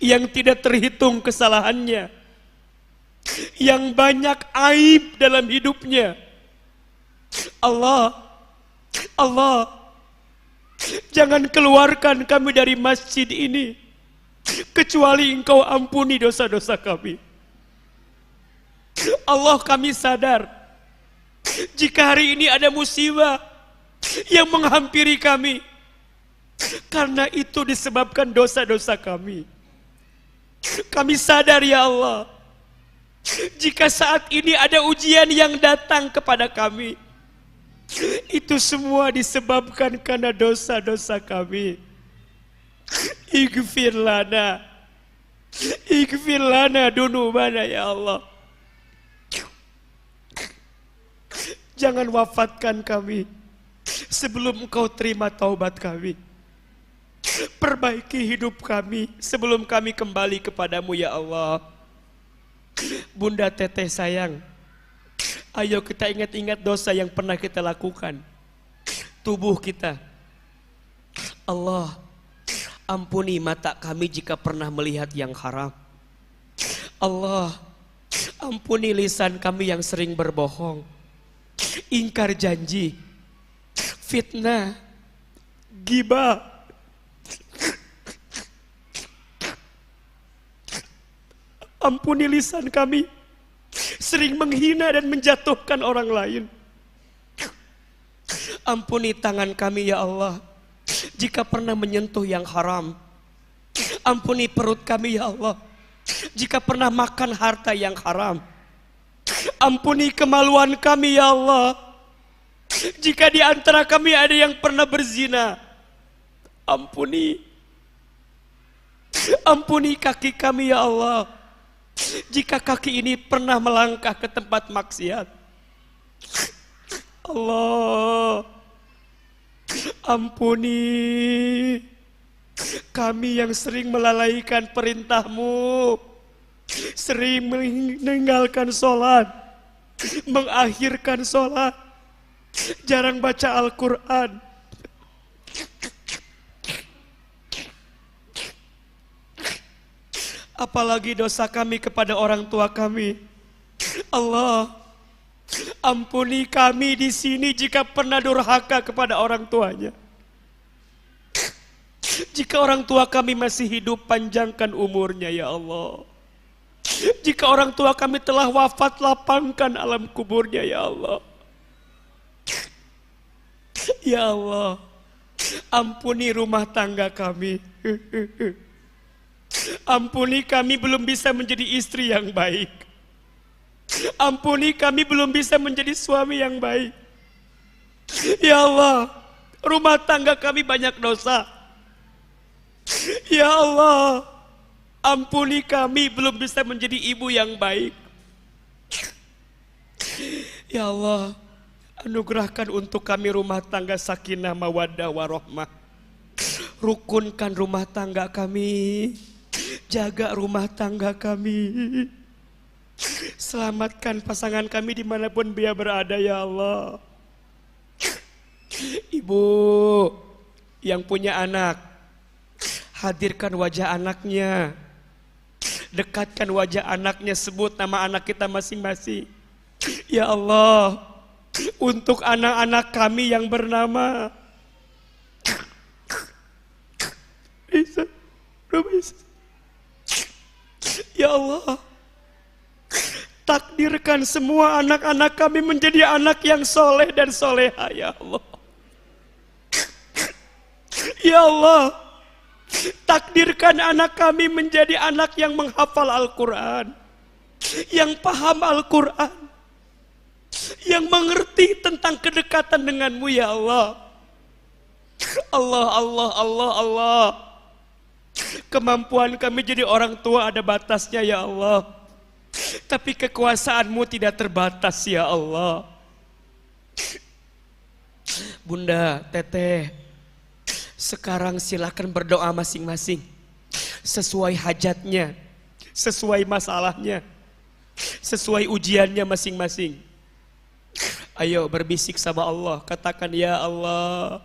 yang tidak terhitung kesalahannya, yang banyak aib dalam hidupnya, Allah, jangan keluarkan kami dari masjid ini kecuali Engkau ampuni dosa-dosa kami. Allah, kami sadar jika hari ini ada musibah yang menghampiri kami, Karena itu disebabkan dosa-dosa kami. Kami sadar ya Allah, jika saat ini ada ujian yang datang kepada kami, itu semua disebabkan karena dosa-dosa kami. Ighfir lana, ighfir lana dunubana ya Allah. Jangan wafatkan kami sebelum Engkau terima taubat kami. Perbaiki hidup kami sebelum kami kembali kepadamu ya Allah. Bunda Teteh sayang, ayo kita ingat-ingat dosa yang pernah kita lakukan. Tubuh kita. Allah, ampuni mata kami jika pernah melihat yang haram. Allah, ampuni lisan kami yang sering berbohong, ingkar janji, fitnah, ghibah. Ampuni lisan kami sering menghina dan menjatuhkan orang lain. Ampuni tangan kami ya Allah jika pernah menyentuh yang haram. Ampuni perut kami ya Allah jika pernah makan harta yang haram. Ampuni kemaluan kami ya Allah jika di antara kami ada yang pernah berzina. Ampuni kaki kami ya Allah jika kaki ini pernah melangkah ke tempat maksiat. Allah, ampuni kami yang sering melalaikan perintah-Mu, sering meninggalkan sholat, mengakhirkan sholat, jarang baca Al-Quran. Apalagi dosa kami kepada orang tua kami. Allah, ampuni kami di sini jika pernah durhaka kepada orang tuanya. Jika orang tua kami masih hidup, panjangkan umurnya ya Allah. Jika orang tua kami telah wafat, lapangkan alam kuburnya ya Allah. Ya Allah, ampuni rumah tangga kami. Ampuni kami belum bisa menjadi istri yang baik. Ampuni kami belum bisa menjadi suami yang baik. Ya Allah, rumah tangga kami banyak dosa. Ya Allah, ampuni kami belum bisa menjadi ibu yang baik. Ya Allah, anugerahkan untuk kami rumah tangga sakinah mawaddah warahmah. Rukunkan rumah tangga kami, jaga rumah tangga kami, selamatkan pasangan kami dimanapun dia berada ya Allah. Ibu yang punya anak, hadirkan wajah anaknya, dekatkan wajah anaknya, sebut nama anak kita masing-masing. Ya Allah, untuk anak-anak kami yang bernama ya Allah, takdirkan semua anak-anak kami menjadi anak yang soleh dan soleha ya Allah. Ya Allah, takdirkan anak kami menjadi anak yang menghafal Al-Quran, yang paham Al-Quran, yang mengerti tentang kedekatan denganmu ya Allah. Allah, Allah, Allah, Allah. Kemampuan kami jadi orang tua ada batasnya ya Allah, tapi kekuasaan-Mu tidak terbatas ya Allah. Bunda Teteh, sekarang silakan berdoa masing-masing sesuai hajatnya, sesuai masalahnya, sesuai ujiannya masing-masing. Ayo berbisik sama Allah, katakan ya Allah,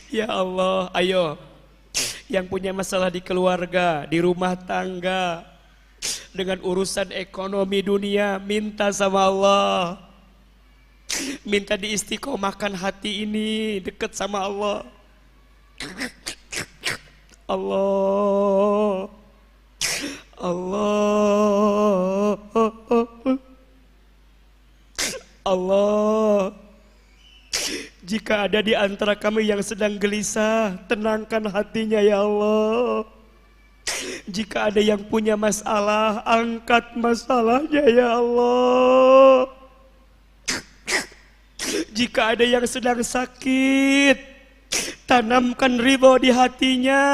ya Allah. Ayo, yang punya masalah di keluarga, di rumah tangga, dengan urusan ekonomi dunia, minta sama Allah. Minta diistiqomahkan hati ini, dekat sama Allah. Allah, Allah, Allah. Jika ada di antara kami yang sedang gelisah, tenangkan hatinya ya Allah. Jika ada yang punya masalah, angkat masalahnya ya Allah. Jika ada yang sedang sakit, tanamkan ridho di hatinya.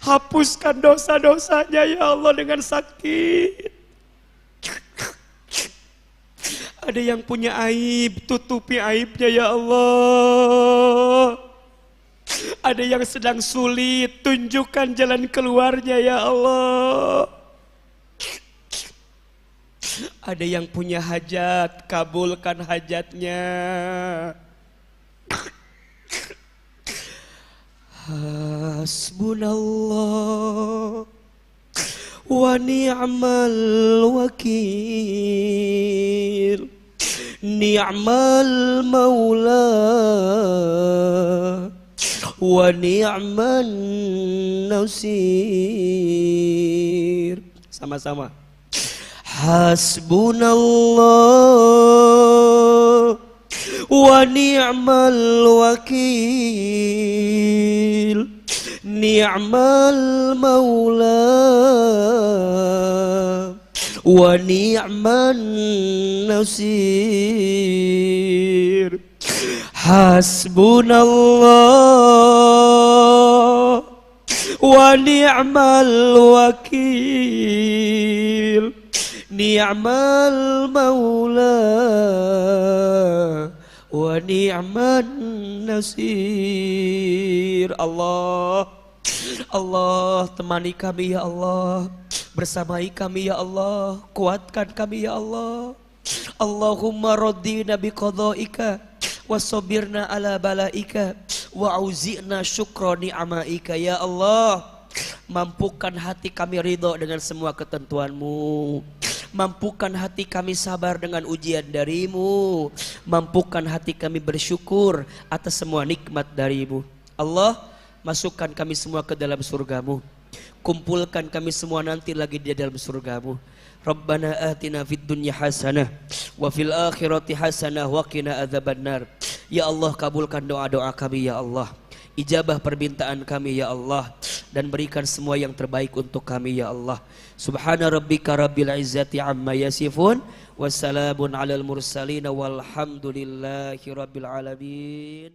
Hapuskan dosa-dosanya ya Allah dengan sakit. Ada yang punya aib, tutupi aibnya ya Allah. Ada yang sedang sulit, tunjukkan jalan keluarnya ya Allah. Ada yang punya hajat, kabulkan hajatnya. Hasbunallah wa ni'mal wakil, ni'mal maula wa ni'man nasir. Sama-sama. Hasbunallah wa ni'mal wakil, ni'mal maula wa ni'man nasir. Hasbunallah wa ni'mal wakil, ni'mal maula wa ni'man nasir. Allah, Allah, temani kami ya Allah, bersamai kami ya Allah, kuatkan kami ya Allah. Allahumma raddina biqada'ika wa sabirna ala balaika wa auzi'na syukra ni'amaika ya Allah. Mampukan hati kami ridho dengan semua ketentuanmu. Mampukan hati kami sabar dengan ujian darimu. Mampukan hati kami bersyukur atas semua nikmat darimu. Allah, masukkan kami semua ke dalam surgamu. Kumpulkan kami semua nanti lagi di dalam surgamu. Rabbana atina fid dunya hasanah wa fil akhirati hasanah wa qina adzabannar. Ya Allah, kabulkan doa-doa kami ya Allah. Ijabah permintaan kami ya Allah, dan berikan semua yang terbaik untuk kami ya Allah. Subhana rabbika rabbil izzati amma yasifun, wassalamun alal mursalin walhamdulillahi rabbil alamin.